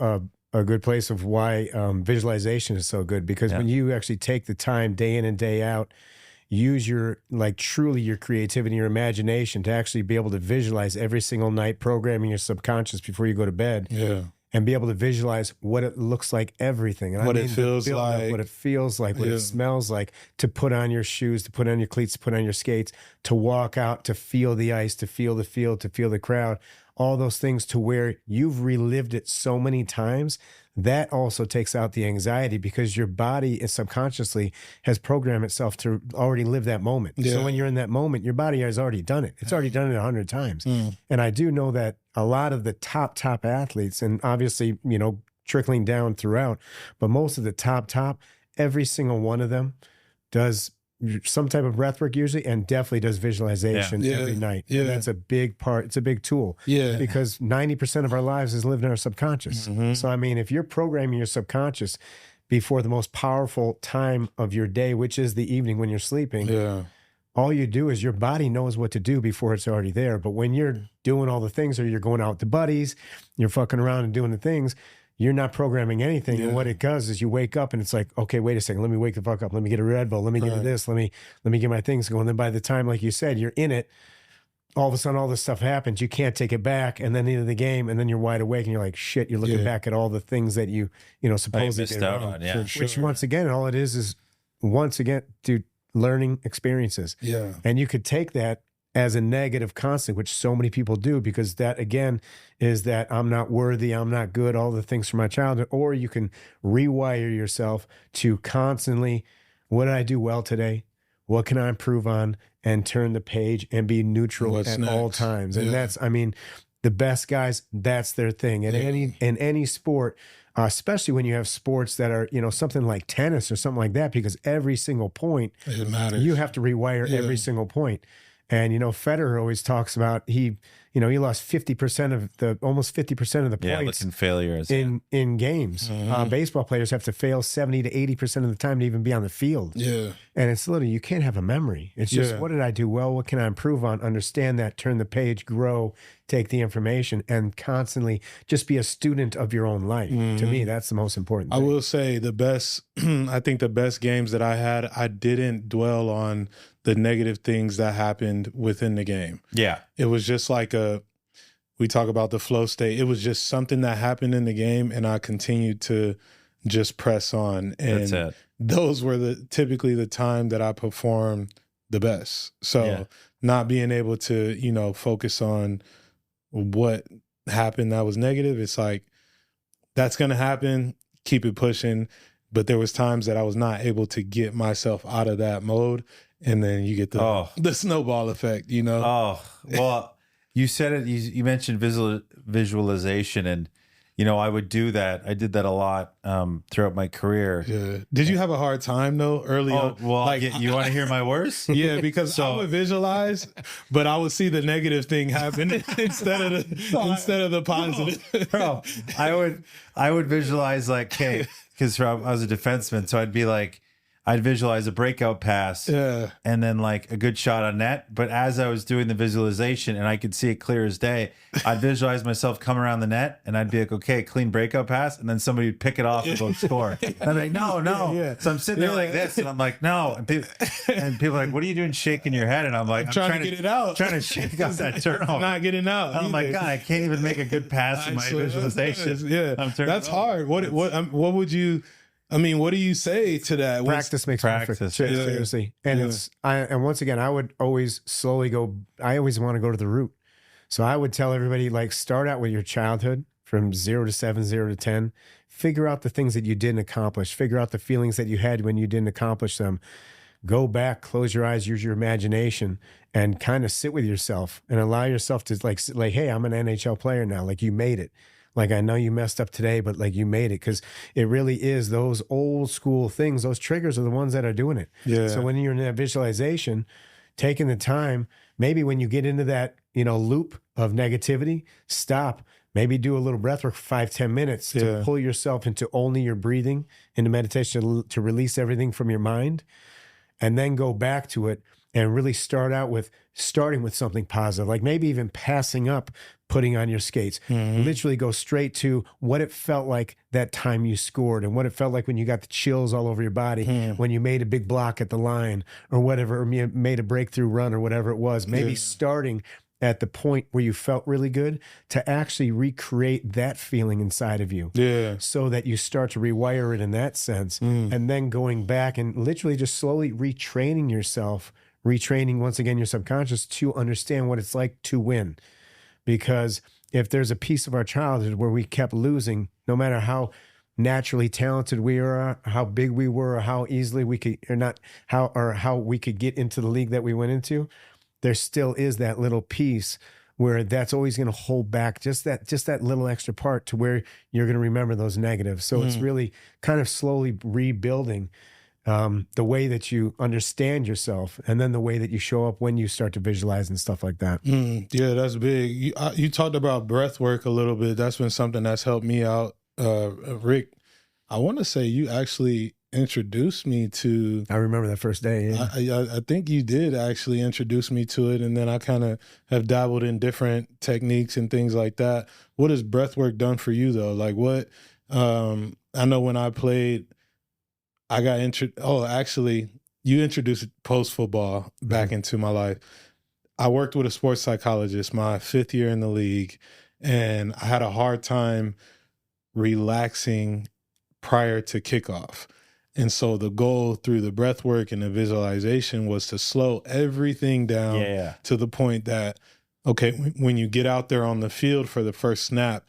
Speaker 1: a good place of why visualization is so good, because when you actually take the time day in and day out, use your truly your creativity, your imagination to actually be able to visualize every single night, programming your subconscious before you go to bed.
Speaker 2: Yeah.
Speaker 1: And be able to visualize what it looks like, everything. And
Speaker 2: what it feels like.
Speaker 1: What it feels like, what it smells like, to put on your shoes, to put on your cleats, to put on your skates, to walk out, to feel the ice, to feel the field, to feel the crowd, all those things, to where you've relived it so many times. That also takes out the anxiety because your body is subconsciously has programmed itself to already live that moment.
Speaker 2: Yeah.
Speaker 1: So when you're in that moment, your body has already done it. It's already done it 100 times. And I do know that a lot of the top athletes, and obviously, you know, trickling down throughout, but most of the top, every single one of them does some type of breath work usually, and definitely does visualization every night. Yeah. And that's a big part. It's a big tool. Yeah. Because 90% of our lives is lived in our subconscious. So, I mean, if you're programming your subconscious before the most powerful time of your day, which is the evening when you're sleeping, all you do is your body knows what to do before it's already there. But when you're doing all the things, or you're going out with the buddies, you're fucking around and doing the things, you're not programming anything. And what it does is you wake up and it's like, okay, wait a second, let me wake the fuck up. Let me get a Red Bull. Let me get this. Let me get my things going. Then by the time, like you said, you're in it, all of a sudden all this stuff happens. You can't take it back. And then into the game, and then you're wide awake and you're like, shit, you're looking back at all the things that you supposedly
Speaker 3: missed out on. Yeah.
Speaker 1: Which once again, all it is once again, dude, learning experiences. Yeah. And you could take that as a negative constant, which so many people do, because that again is that I'm not worthy, I'm not good, all the things from my childhood. Or you can rewire yourself to constantly, what did I do well today? What can I improve on? And turn the page and be neutral at all times. And that's, I mean, the best guys, that's their thing. In any sport, especially when you have sports that are, something like tennis or something like that, because every single point,
Speaker 2: it matters.
Speaker 1: You have to rewire every single point. And, Federer always talks about he lost 50% almost 50% of the points
Speaker 3: in failures
Speaker 1: in games. Baseball players have to fail 70 to 80% of the time to even be on the field. Yeah. And it's literally, you can't have a memory. It's just, what did I do well? What can I improve on? Understand that, turn the page, grow, take the information, and constantly just be a student of your own life. To me, that's the most important thing.
Speaker 2: I will say I think the best games that I had, I didn't dwell on the negative things that happened within the game. Yeah. It was just like we talk about the flow state. It was just something that happened in the game, and I continued to just press on. And that's it. Those were typically the time that I performed the best. So not being able to, focus on what happened that was negative, it's like, that's going to happen, keep it pushing. But there was times that I was not able to get myself out of that mode. And then you get the snowball effect, Oh,
Speaker 3: well, you said it. You mentioned visualization, and I would do that. I did that a lot throughout my career.
Speaker 2: Yeah. Did you have a hard time though early on?
Speaker 3: Well, you want to hear my worst?
Speaker 2: Yeah, because I would visualize, but I would see the negative thing happen instead of the positive.
Speaker 3: Bro, I would visualize like, okay, because I was a defenseman, so I'd visualize a breakout pass and then like a good shot on net. But as I was doing the visualization and I could see it clear as day, I'd visualize myself come around the net and I'd be like, okay, clean breakout pass. And then somebody would pick it off and go score. And I'm like, no. Yeah. So I'm sitting there like this and I'm like, no. And people are like, what are you doing shaking your head? And I'm like, I'm trying to get it out. Trying to shake out that turnover.
Speaker 2: Not getting out.
Speaker 3: And I'm like, God, I can't even make a good pass in my visualization.
Speaker 2: Yeah. That's hard. What would you... I mean, what do you say to that?
Speaker 1: Practice makes perfect. Seriously. And and once again, I would always slowly go, I always want to go to the root. So I would tell everybody, like, start out with your childhood from 0 to 7, 0 to 10. Figure out the things that you didn't accomplish. Figure out the feelings that you had when you didn't accomplish them. Go back, close your eyes, use your imagination, and kind of sit with yourself and allow yourself to like, hey, I'm an NHL player now. Like, you made it. Like, I know you messed up today, but like, you made it, because it really is those old school things. Those triggers are the ones that are doing it. Yeah. So when you're in that visualization, taking the time, maybe when you get into that, loop of negativity, stop, maybe do a little breath work for 5-10 minutes to pull yourself into only your breathing, into meditation, to release everything from your mind, and then go back to it and really starting with something positive, like maybe even passing up putting on your skates. Literally go straight to what it felt like that time you scored, and what it felt like when you got the chills all over your body, when you made a big block at the line or whatever, or you made a breakthrough run or whatever it was. Maybe starting at the point where you felt really good to actually recreate that feeling inside of you. Yeah. So that you start to rewire it in that sense. And then going back and literally just slowly retraining yourself, retraining once again your subconscious to understand what it's like to win. Because if there's a piece of our childhood where we kept losing, no matter how naturally talented we are, how big we were, or how easily we could, how we could get into the league that we went into, there still is that little piece where that's always going to hold back just that little extra part to where you're going to remember those negatives. So it's really kind of slowly rebuilding the way that you understand yourself, and then the way that you show up when you start to visualize and stuff like that.
Speaker 2: Yeah, that's big. You talked about breath work a little bit. That's been something that's helped me out. Rick, I want to say you actually introduced me to...
Speaker 1: I remember that first day. Yeah.
Speaker 2: I think you did actually introduce me to it, and then I kind of have dabbled in different techniques and things like that. What has breath work done for you, though? Like, what... I know when I played... I got actually, you introduced post-football back into my life. I worked with a sports psychologist my 5th year in the league, and I had a hard time relaxing prior to kickoff. And so the goal through the breath work and the visualization was to slow everything down to the point that, okay, when you get out there on the field for the first snap,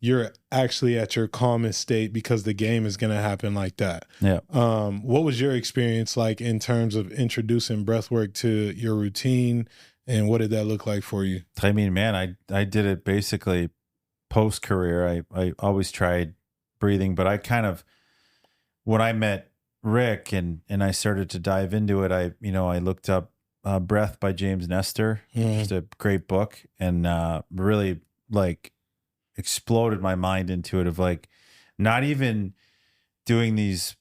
Speaker 2: you're actually at your calmest state because the game is going to happen like that. Yeah. What was your experience like in terms of introducing breath work to your routine, and what did that look like for you?
Speaker 3: I mean, man, I did it basically post-career. I always tried breathing, but I kind of, when I met Rick and I started to dive into it, I looked up Breath by James Nestor, just a great book, and really like exploded my mind into it, of like not even doing these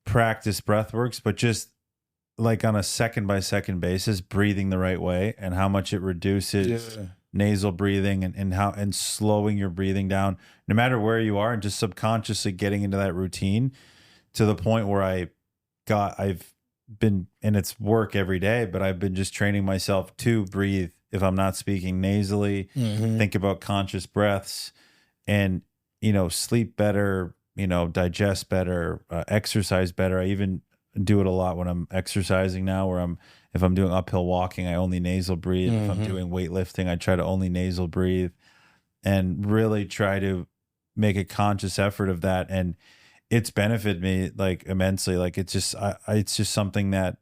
Speaker 3: practice breath works, but just like on a second by second basis, breathing the right way, and how much it reduces nasal breathing and slowing your breathing down no matter where you are, and just subconsciously getting into that routine to the point where I've been, and it's work every day, but I've been just training myself to breathe if I'm not speaking nasally, think about conscious breaths, and, sleep better, digest better, exercise better. I even do it a lot when I'm exercising now, where if I'm doing uphill walking, I only nasal breathe. If I'm doing weightlifting, I try to only nasal breathe, and really try to make a conscious effort of that. And it's benefited me like immensely. Like it's just something that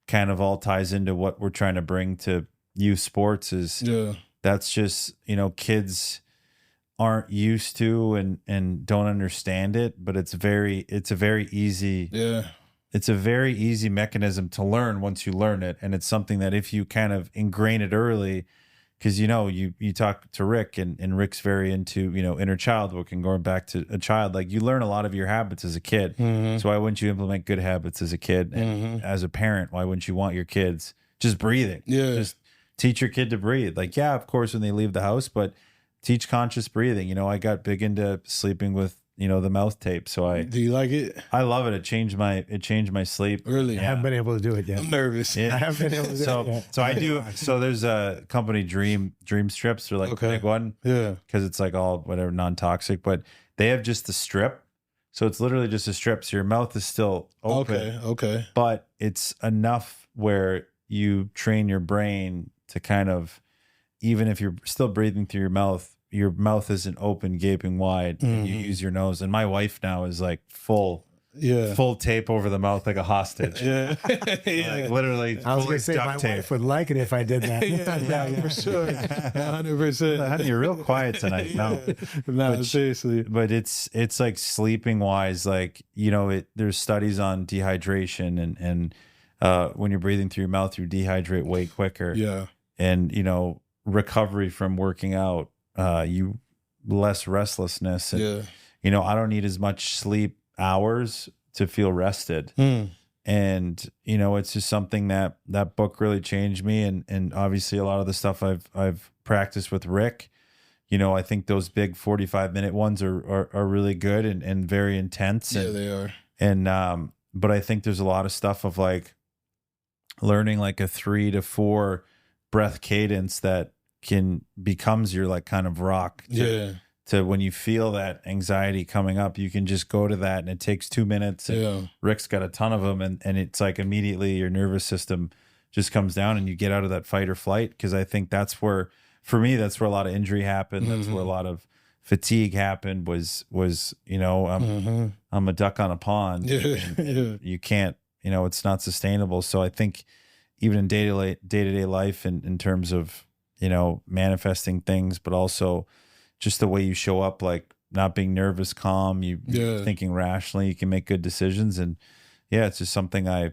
Speaker 3: kind of all ties into what we're trying to bring to youth sports is that's just, kids aren't used to and don't understand it, but it's a very easy mechanism to learn once you learn it. And it's something that if you kind of ingrain it early, because you talk to Rick and Rick's very into inner child work and going back to a child, like you learn a lot of your habits as a kid. So why wouldn't you implement good habits as a kid? And as a parent, why wouldn't you want your kids just breathing? Just teach your kid to breathe. Like, yeah, of course, when they leave the house, but teach conscious breathing. I got big into sleeping with the mouth tape. So
Speaker 2: do you like it?
Speaker 3: I love it. It changed my sleep.
Speaker 2: Really?
Speaker 1: I haven't been able to do it yet.
Speaker 2: I'm nervous.
Speaker 1: I haven't been able to do it yet.
Speaker 3: So I do. So there's a company Dream strips. They're like a big one.
Speaker 2: Yeah.
Speaker 3: Because it's like all whatever non-toxic, but they have just the strip. So it's literally just a strip. So your mouth is still open.
Speaker 2: Okay.
Speaker 3: But it's enough where you train your brain to kind of, even if you're still breathing through your mouth isn't open, gaping wide, and you use your nose. And my wife now is like full tape over the mouth like a hostage. Like literally.
Speaker 1: I was going to say my wife would like it if I did that.
Speaker 2: yeah, for sure. 100%.
Speaker 3: Honey, you're real quiet tonight. No,
Speaker 2: seriously.
Speaker 3: But it's like sleeping wise, like, there's studies on dehydration and when you're breathing through your mouth, you dehydrate way quicker.
Speaker 2: Yeah.
Speaker 3: And, recovery from working out, you less restlessness. And, I don't need as much sleep hours to feel rested. And, it's just something that book really changed me. And obviously a lot of the stuff I've practiced with Rick, I think those big 45-minute ones are really good and very intense.
Speaker 2: Yeah, they are.
Speaker 3: And, but I think there's a lot of stuff of like learning like a 3 to 4 breath cadence that becomes your like kind of rock to when you feel that anxiety coming up, you can just go to that and it takes 2 minutes. And Rick's got a ton of them and it's like immediately your nervous system just comes down and you get out of that fight or flight. Cause I think that's where, for me, that's where a lot of injury happened. That's where a lot of fatigue happened was, I'm a duck on a pond. You can't, it's not sustainable. So I think even in day-to-day life in terms of, manifesting things, but also just the way you show up, like not being nervous, calm, thinking rationally, you can make good decisions. And it's just something I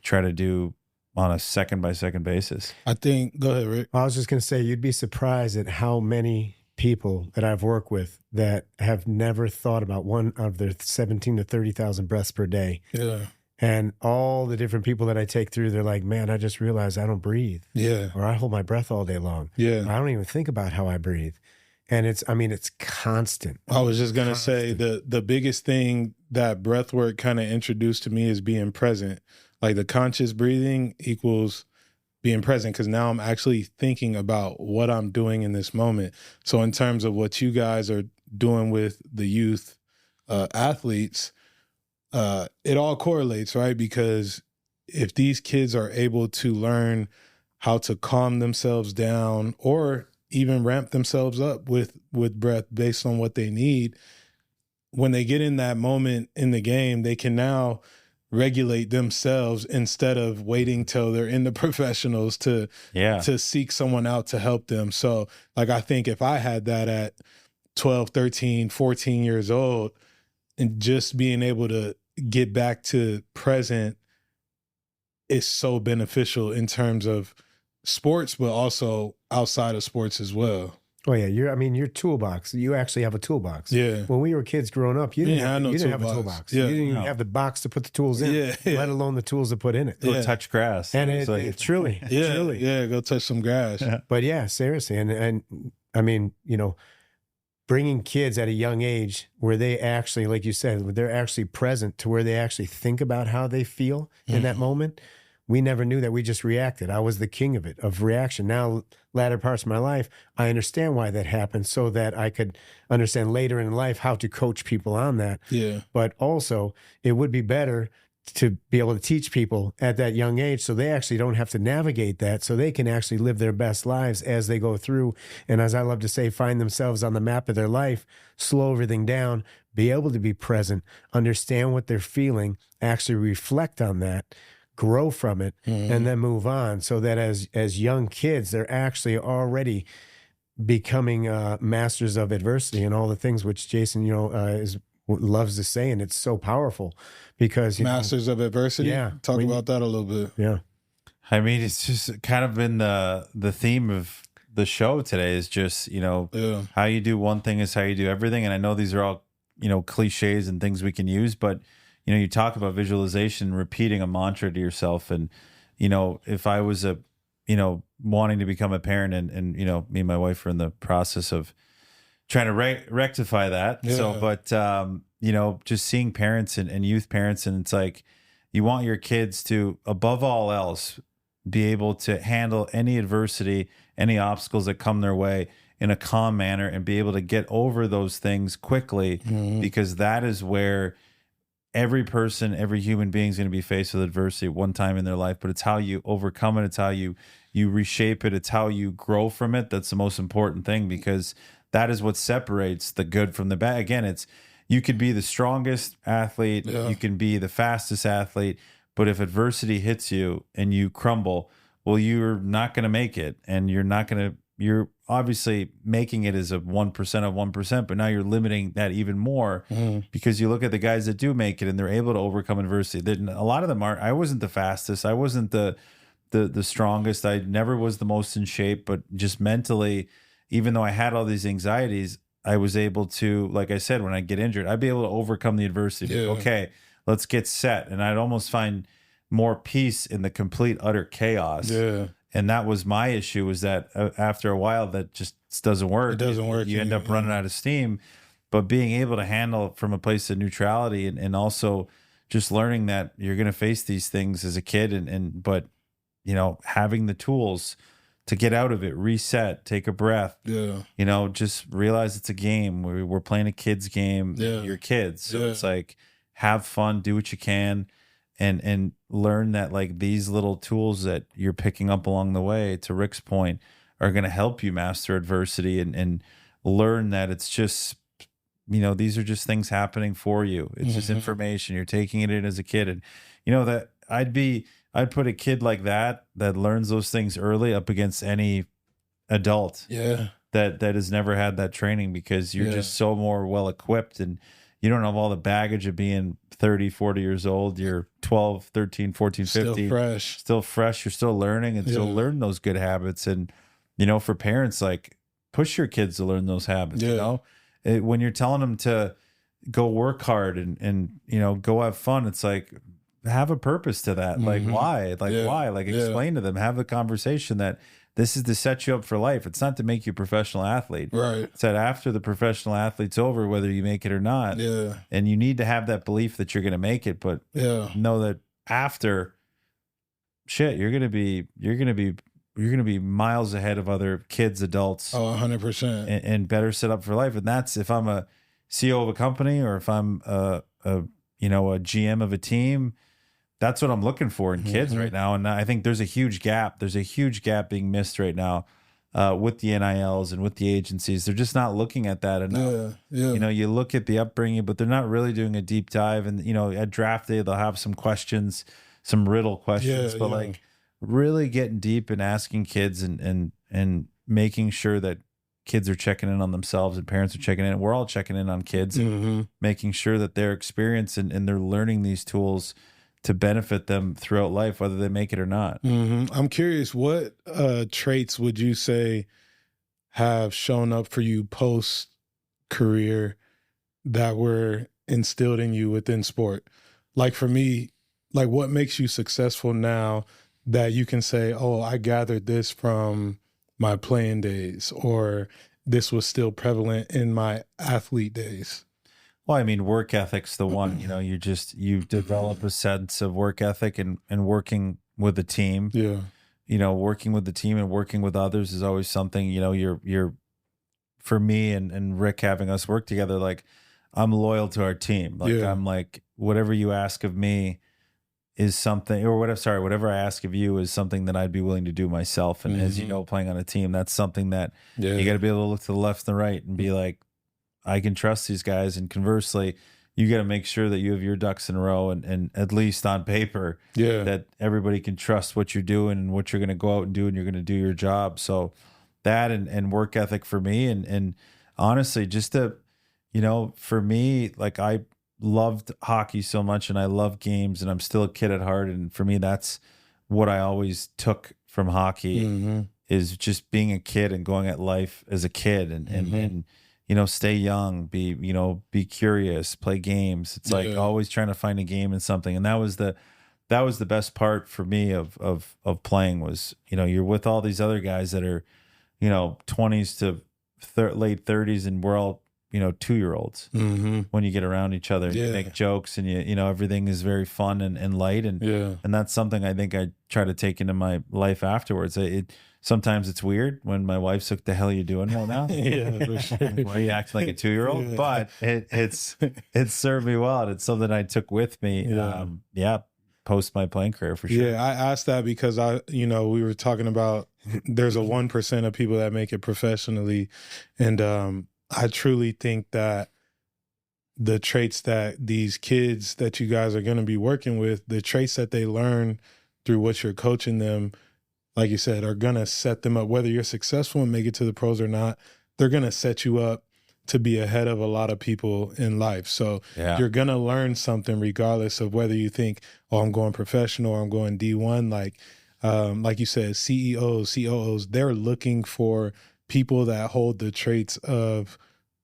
Speaker 3: try to do on a second by second basis.
Speaker 2: I think, go ahead, Rick.
Speaker 1: I was just going to say, you'd be surprised at how many people that I've worked with that have never thought about one of their 17 to 30,000 breaths per day.
Speaker 2: Yeah.
Speaker 1: And all the different people that I take through, they're like, man, I just realized I don't breathe.
Speaker 2: Yeah.
Speaker 1: Or I hold my breath all day long.
Speaker 2: Yeah.
Speaker 1: I don't even think about how I breathe. And it's constant.
Speaker 2: I was just going to say the biggest thing that breath work kind of introduced to me is being present. Like the conscious breathing equals being present, because now I'm actually thinking about what I'm doing in this moment. So in terms of what you guys are doing with the youth athletes, it all correlates, right? Because if these kids are able to learn how to calm themselves down or even ramp themselves up with breath based on what they need, when they get in that moment in the game, they can now regulate themselves instead of waiting till they're in the professionals to seek someone out to help them. So like, I think if I had that at 12, 13, 14 years old, and just being able to get back to present is so beneficial in terms of sports, but also outside of sports as well.
Speaker 1: Oh yeah, your toolbox. You actually have a toolbox.
Speaker 2: Yeah.
Speaker 1: When we were kids growing up, you didn't have a toolbox.
Speaker 2: Yeah.
Speaker 1: You didn't even have the box to put the tools in, let alone the tools to put in it.
Speaker 3: Go touch grass.
Speaker 1: And it's truly.
Speaker 2: Go touch some grass.
Speaker 1: But yeah, seriously, and I mean, bringing kids at a young age where they actually, like you said, they're actually present to where they actually think about how they feel in that moment. We never knew that. We just reacted. I was the king of reaction. Now, latter parts of my life, I understand why that happened so that I could understand later in life how to coach people on that.
Speaker 2: Yeah.
Speaker 1: But also, it would be better to be able to teach people at that young age so they actually don't have to navigate that, so they can actually live their best lives as they go through. And as I love to say, find themselves on the map of their life, slow everything down, be able to be present, understand what they're feeling, actually reflect on that, grow from it, and then move on, so that as young kids, they're actually already becoming masters of adversity and all the things which Jason, loves to say, and it's so powerful because
Speaker 2: masters of adversity.
Speaker 1: Yeah,
Speaker 2: talk about that a little bit.
Speaker 1: Yeah,
Speaker 3: I mean, it's just kind of been the theme of the show today is just how you do one thing is how you do everything, and I know these are all cliches and things we can use, but you talk about visualization, repeating a mantra to yourself, and if I was wanting to become a parent, and me and my wife are in the process of trying to rectify that. Yeah. So, but just seeing parents and youth parents, and it's like you want your kids to, above all else, be able to handle any adversity, any obstacles that come their way in a calm manner, and be able to get over those things quickly, because that is where every person, every human being is going to be faced with adversity at one time in their life, but it's how you overcome it. It's how you reshape it. It's how you grow from it. That's the most important thing, because that is what separates the good from the bad. Again, you could be the strongest athlete, you can be the fastest athlete, but if adversity hits you and you crumble, well, you're not going to make it, and you're obviously making it as a 1% of 1%, but now you're limiting that even more, because you look at the guys that do make it and they're able to overcome adversity. A lot of them aren't. I wasn't the fastest. I wasn't the strongest. I never was the most in shape, but just mentally, even though I had all these anxieties, I was able to, like I said, when I get injured, I'd be able to overcome the adversity. Yeah. Okay, let's get set. And I'd almost find more peace in the complete, utter chaos. Yeah. And that was my issue, was that after a while, that just doesn't work.
Speaker 2: It doesn't work.
Speaker 3: You end up running out of steam. But being able to handle from a place of neutrality, and also just learning that you're going to face these things as a kid, but having the tools to get out of it, reset, take a breath. Yeah. Just realize it's a game. We're playing a kid's game. Yeah. You're kids. So it's like, have fun, do what you can, and learn that, like, these little tools that you're picking up along the way, to Rick's point, are going to help you master adversity, and learn that it's just, these are just things happening for you. It's just information. You're taking it in as a kid. And that I'd put a kid like that learns those things early up against any adult that has never had that training, because you're just so more well equipped, and you don't have all the baggage of being 30, 40 years old. You're 12, 13, 14, 15. Still fresh. You're still learning, and still learn those good habits. And, for parents, like, push your kids to learn those habits, when you're telling them to go work hard and go have fun, it's like, have a purpose to that. Like, why? Why? Like, explain to them, have the conversation that this is to set you up for life. It's not to make you a professional athlete. Right. It's that after the professional athlete's over, whether you make it or not. Yeah. And you need to have that belief that you're going to make it, but know that after, you're going to be miles ahead of other kids, adults.
Speaker 2: Oh, 100%.
Speaker 3: And better set up for life. And that's, if I'm a CEO of a company, or if I'm a GM of a team, that's what I'm looking for in kids right now. And I think there's a huge gap. There's a huge gap being missed right now with the NILs and with the agencies. They're just not looking at that enough. Yeah. You look at the upbringing, but they're not really doing a deep dive. And, at draft day, they'll have some questions, some riddle questions, but like really getting deep and asking kids and making sure that kids are checking in on themselves and parents are checking in. We're all checking in on kids, making sure that their experience and they're learning these tools to benefit them throughout life, whether they make it or not.
Speaker 2: I'm curious, what traits would you say have shown up for you post-career that were instilled in you within sport? Like, for me, like, what makes you successful now that you can say, oh, I gathered this from my playing days, or this was still prevalent in my athlete days?
Speaker 3: Well, I mean, work ethic's the one, you develop a sense of work ethic and working with a team. Yeah. Working with the team and working with others is always something, you're for me and Rick, having us work together, like, I'm loyal to our team. Like, I'm like, whatever you ask of me is something, or whatever I ask of you is something that I'd be willing to do myself. And as you know, playing on a team, that's something that you got to be able to look to the left and the right and be like, I can trust these guys. And conversely, you got to make sure that you have your ducks in a row, and at least on paper, that everybody can trust what you're doing and what you're going to go out and do, and you're going to do your job. So that and work ethic for me. And honestly, just to, for me, like I loved hockey so much and I love games and I'm still a kid at heart. And for me, that's what I always took from hockey is just being a kid and going at life as a kid and stay young, be curious, play games. It's like always trying to find a game in something. And that was the best part for me of playing was, you're with all these other guys that are, 20s to late 30s and we're all, 2-year-olds when you get around each other, you make jokes and everything is very fun and light. And that's something I think I try to take into my life afterwards. Sometimes it's weird when my wife's like, the hell are you doing right now? For sure. Why are you acting like a 2-year-old? But it's served me well. And it's something I took with me. Post my playing career for sure.
Speaker 2: Yeah, I asked that because we were talking about there's a 1% of people that make it professionally. And I truly think that the traits that these kids that you guys are going to be working with, the traits that they learn through what you're coaching them, like you said, are going to set them up, whether you're successful and make it to the pros or not, they're going to set you up to be ahead of a lot of people in life. So you're going to learn something regardless of whether you think, oh, I'm going professional or I'm going D1. Like you said, CEOs, COOs, they're looking for people that hold the traits of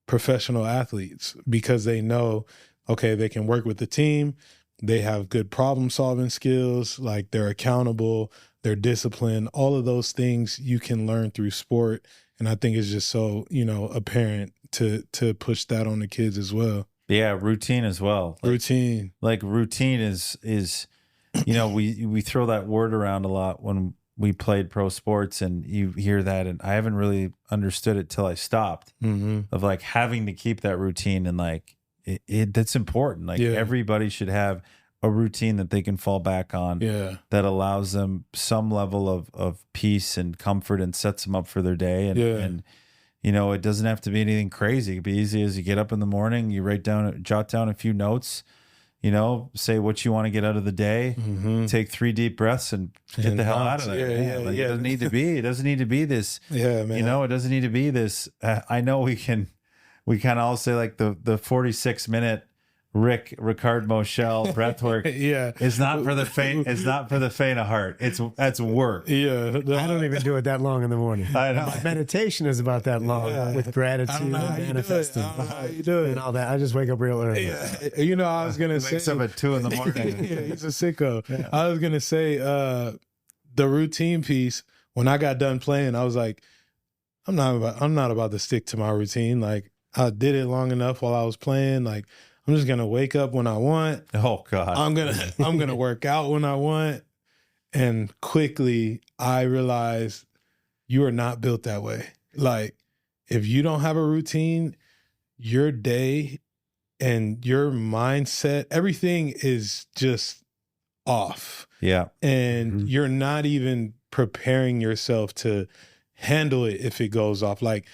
Speaker 2: professional athletes because they know, okay, they can work with the team. They have good problem solving skills. Like they're accountable, they're disciplined. All of those things you can learn through sport. And I think it's just so, apparent to push that on the kids as well.
Speaker 3: Yeah. Routine as well.
Speaker 2: Routine
Speaker 3: is, we throw that word around a lot when we played pro sports and you hear that. And I haven't really understood it till I stopped of like having to keep that routine. And like, that's important. Like everybody should have a routine that they can fall back on that allows them some level of peace and comfort and sets them up for their day. And it doesn't have to be anything crazy. It could be easy as you get up in the morning, you jot down a few notes, say what you want to get out of the day, take 3 deep breaths and get the hell out of there. It doesn't need to be this, it doesn't need to be this. I know we kind of all say like the 46-minute Rick Moschel breath work. It's not for the faint. It's not for the faint of heart. That's work.
Speaker 1: I don't even do it that long in the morning.
Speaker 3: I know.
Speaker 1: My meditation is about that long with gratitude and manifesting and all that. I just wake up real early.
Speaker 2: I was gonna say
Speaker 3: some at 2 in the morning.
Speaker 2: He's a sicko. Yeah. I was gonna say the routine piece. When I got done playing, I was like, I'm not about to stick to my routine. Like I did it long enough while I was playing. Like I'm just gonna wake up when I want.
Speaker 3: Oh God.
Speaker 2: I'm gonna work out when I want. And quickly I realized you are not built that way. Like if you don't have a routine, your day and your mindset, everything is just off.
Speaker 3: Yeah.
Speaker 2: And you're not even preparing yourself to handle it if it goes off. Like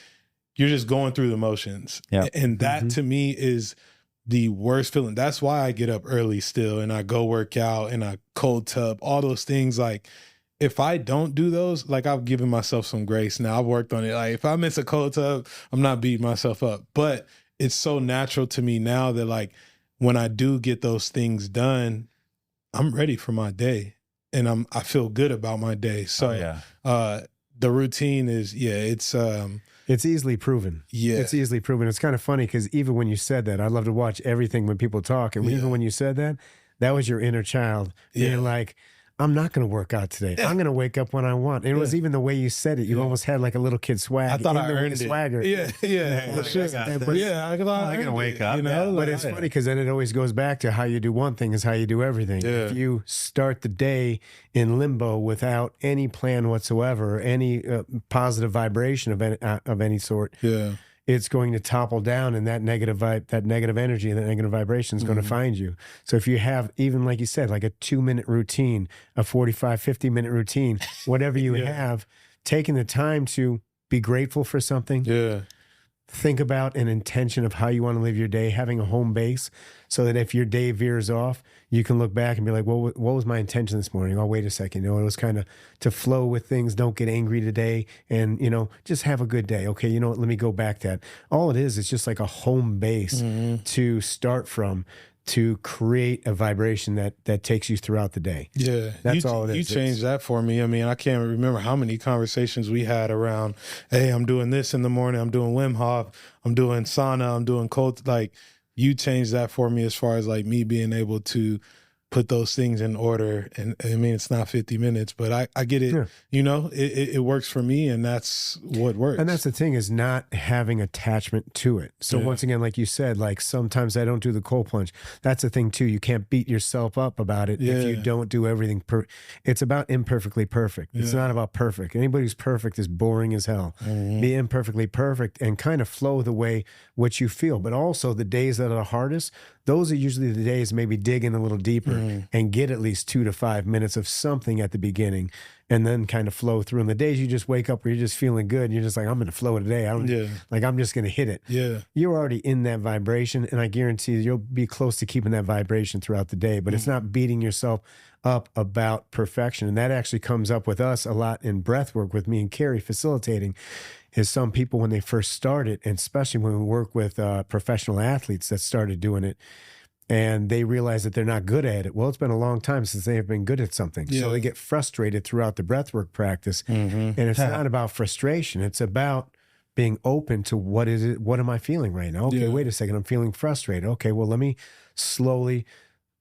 Speaker 2: you're just going through the motions.
Speaker 3: Yeah.
Speaker 2: And that to me is the worst feeling. That's why I get up early still and I go work out and I cold tub, all those things. Like if I don't do those, like I've given myself some grace now. I've worked on it. Like if I miss a cold tub, I'm not beating myself up. But it's so natural to me now that like when I do get those things done, I'm ready for my day and I feel good about my day. So the routine is, it's
Speaker 1: easily proven.
Speaker 2: Yeah.
Speaker 1: It's easily proven. It's kind of funny because even when you said that, I love to watch everything when people talk. And even when you said that, that was your inner child being like, I'm not going to work out today. I'm going to wake up when I want. And it was even the way you said it. You almost had like a little kid swag.
Speaker 2: I thought I earned it.
Speaker 1: Swagger.
Speaker 2: Yeah. For sure.
Speaker 3: I'm going to wake up.
Speaker 1: But it's funny because then it always goes back to how you do one thing is how you do everything.
Speaker 2: Yeah.
Speaker 1: If you start the day in limbo without any plan whatsoever, any positive vibration of any sort, it's going to topple down, and that negative energy and that negative vibration is going to find you. So if you have, even like you said, like a 2-minute routine, a 45, 50-minute routine, whatever you have, taking the time to be grateful for something, think about an intention of how you want to live your day, having a home base so that if your day veers off, you can look back and be like, well, what was my intention this morning? Oh, wait a second. It was kind of to flow with things. Don't get angry today and, just have a good day. Okay, you know what? Let me go back to that. All it is just like a home base to start from, to create a vibration that takes you throughout the day.
Speaker 2: Yeah.
Speaker 1: That's all it is.
Speaker 2: You changed that for me. I mean, I can't remember how many conversations we had around, hey, I'm doing this in the morning. I'm doing Wim Hof. I'm doing sauna. I'm doing cold. Like, you changed that for me as far as like me being able to put those things in order. And I mean, it's not 50 minutes, but I get it. Yeah. It works for me, and that's what works.
Speaker 1: And that's the thing, is not having attachment to it. So once again, like you said, like sometimes I don't do the cold plunge. That's the thing too. You can't beat yourself up about it if you don't do everything. It's about imperfectly perfect. It's not about perfect. Anybody who's perfect is boring as hell. Be imperfectly perfect and kind of flow the way what you feel. But also the days that are the hardest, those are usually the days maybe dig in a little deeper and get at least 2 to 5 minutes of something at the beginning and then kind of flow through. And the days you just wake up where you're just feeling good and you're just like, I'm going to flow today. I'm just going to hit it.
Speaker 2: Yeah.
Speaker 1: You're already in that vibration, and I guarantee you'll be close to keeping that vibration throughout the day, but it's not beating yourself up about perfection. And that actually comes up with us a lot in breath work with me and Carrie facilitating. Is some people when they first started, and especially when we work with professional athletes that started doing it, and they realize that they're not good at it. Well, it's been a long time since they have been good at something. Yeah. So they get frustrated throughout the breathwork practice. And it's not about frustration. It's about being open to what is it? What am I feeling right now? Okay, wait a second. I'm feeling frustrated. Okay, well, let me slowly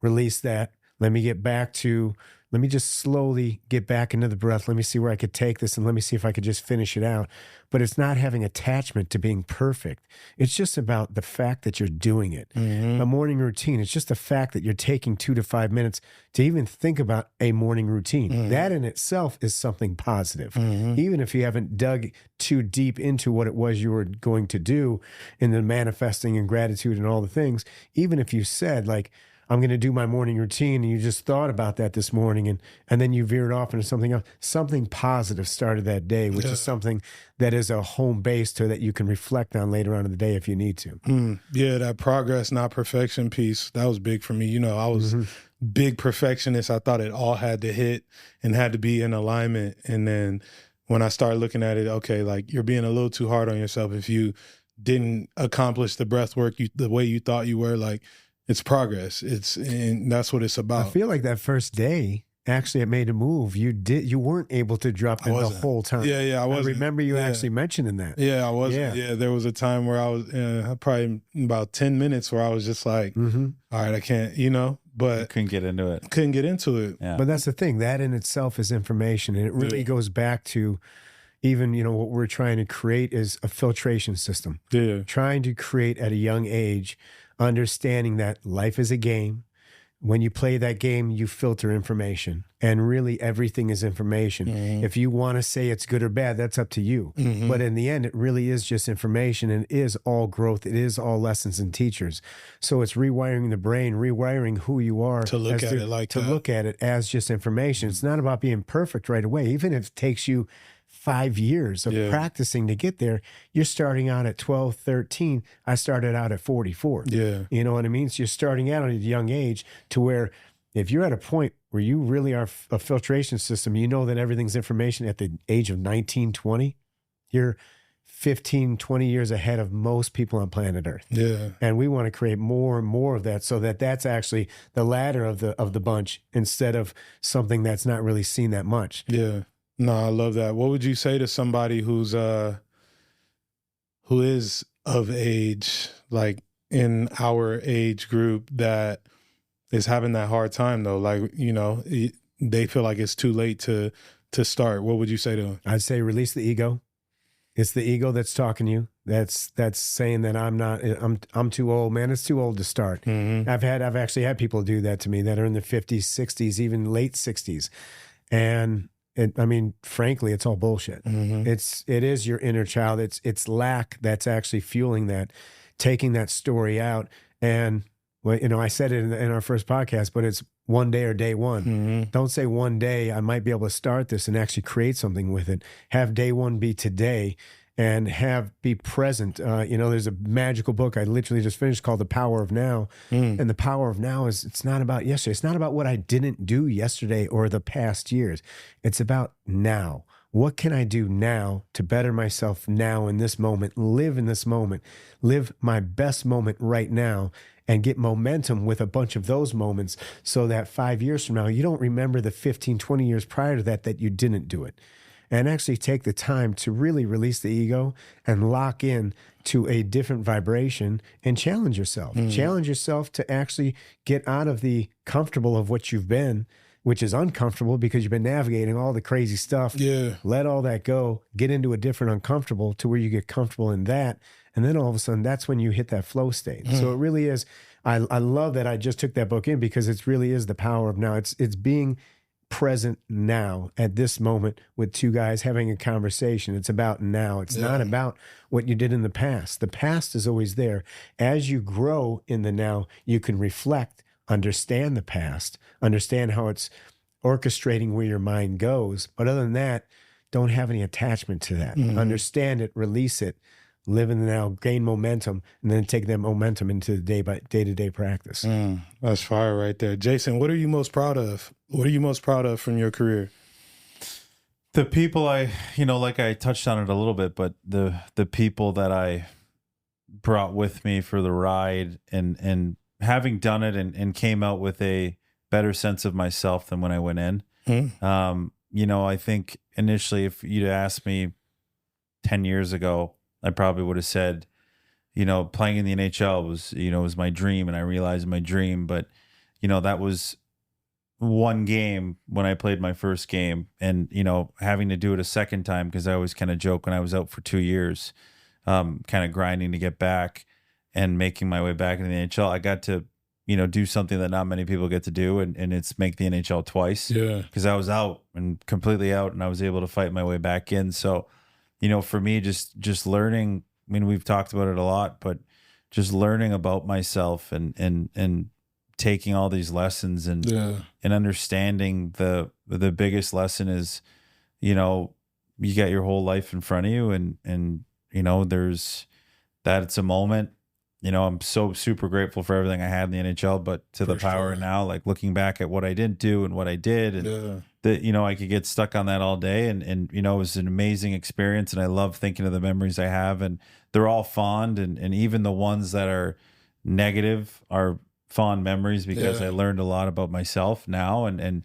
Speaker 1: release that. Let me just slowly get back into the breath. Let me see where I could take this, and let me see if I could just finish it out. But it's not having attachment to being perfect. It's just about the fact that you're doing it. A morning routine, it's just the fact that you're taking 2 to 5 minutes to even think about a morning routine. That in itself is something positive. Even if you haven't dug too deep into what it was you were going to do in the manifesting and gratitude and all the things, even if you said like, I'm going to do my morning routine, and you just thought about that this morning, and then you veered off into something else. Something positive started that day, which is something that is a home base to that you can reflect on later on in the day if you need to.
Speaker 2: Yeah, that progress, not perfection piece, that was big for me. I was big perfectionist. I thought it all had to hit and had to be in alignment. And then when I started looking at it, okay, like you're being a little too hard on yourself if you didn't accomplish the breath work the way you thought you were. Like, it's progress. And that's what it's about.
Speaker 1: I feel like that first day, actually, it made a move. You weren't able to drop in the whole time.
Speaker 2: Yeah, I wasn't.
Speaker 1: I remember you actually mentioning that.
Speaker 2: Yeah, I wasn't. Yeah, there was a time where I was probably about 10 minutes where I was just like, all right, I can't, but
Speaker 3: you couldn't get into it.
Speaker 2: Couldn't get into it.
Speaker 1: Yeah. But that's the thing. That in itself is information. And it really goes back to even, what we're trying to create is a filtration system.
Speaker 2: Yeah.
Speaker 1: Trying to create at a young age, understanding that life is a game. When you play that game, you filter information, and really everything is information. If you want to say it's good or bad, that's up to you. But in the end, it really is just information, and it is all growth. It is all lessons and teachers. So it's rewiring the brain, rewiring who you are
Speaker 2: to look at it like that.
Speaker 1: To look at it as just information. It's not about being perfect right away. Even if it takes you 5 years of practicing to get there, you're starting out at 12, 13. I started out at 44.
Speaker 2: Yeah.
Speaker 1: You know what I mean? So you're starting out at a young age to where if you're at a point where you really are a filtration system, you know that everything's information at the age of 19, 20, you're 15, 20 years ahead of most people on planet Earth.
Speaker 2: Yeah.
Speaker 1: And we want to create more and more of that so that that's actually the ladder of the bunch instead of something that's not really seen that much.
Speaker 2: Yeah. No, I love that. What would you say to somebody who is of age, like in our age group, that is having that hard time though? Like, they feel like it's too late to start. What would you say to them?
Speaker 1: I'd say release the ego. It's the ego that's talking to you. That's saying that I'm too old, man. It's too old to start. I've actually had people do that to me that are in their 50s, 60s, even late 60s. And frankly, it's all bullshit. It is your inner child. It's lack that's actually fueling that, taking that story out. And I said it in our first podcast, but it's one day or day one. Don't say one day I might be able to start this and actually create something with it. Have day one be today, and be present. There's a magical book I literally just finished called The Power of Now. And the power of now it's not about yesterday. It's not about what I didn't do yesterday or the past years. It's about now. What can I do now to better myself now in this moment, live in this moment, live my best moment right now, and get momentum with a bunch of those moments so that 5 years from now, you don't remember the 15, 20 years prior to that you didn't do it. And actually take the time to really release the ego and lock in to a different vibration and challenge yourself. Challenge yourself to actually get out of the comfortable of what you've been, which is uncomfortable because you've been navigating all the crazy stuff.
Speaker 2: Yeah.
Speaker 1: Let all that go, get into a different uncomfortable to where you get comfortable in that. And then all of a sudden, that's when you hit that flow state. So it really is. I love that I just took that book in because it really is the power of now. It's being present now at this moment with two guys having a conversation. It's about now. It's not about what you did in the past. The past is always there. As you grow in the now, you can reflect, understand the past, understand how it's orchestrating where your mind goes. But other than that, don't have any attachment to that. Understand it, release it, live in the now, gain momentum, and then take that momentum into the day-to-day practice.
Speaker 2: That's fire right there. Jason, what are you most proud of? What are you most proud of from your career?
Speaker 3: The people like I touched on it a little bit, but the people that I brought with me for the ride and having done it and came out with a better sense of myself than when I went in. I think initially if you'd asked me 10 years ago, I probably would have said, playing in the NHL was my dream, and I realized my dream. But, that was one game when I played my first game, and, having to do it a second time, because I always kind of joke when I was out for 2 years, kind of grinding to get back and making my way back into the NHL. I got to, do something that not many people get to do, and it's make the NHL twice.
Speaker 2: Yeah.
Speaker 3: Because I was out and completely out, and I was able to fight my way back in. So, for me, just learning, I mean, we've talked about it a lot, but just learning about myself and taking all these lessons and understanding the biggest lesson is, you got your whole life in front of you and there's that it's a moment. I'm so super grateful for everything I had in the NHL, but to the power now, like looking back at what I didn't do and what I did, and that, I could get stuck on that all day. And it was an amazing experience. And I love thinking of the memories I have, and they're all fond. And even the ones that are negative are fond memories because I learned a lot about myself now. And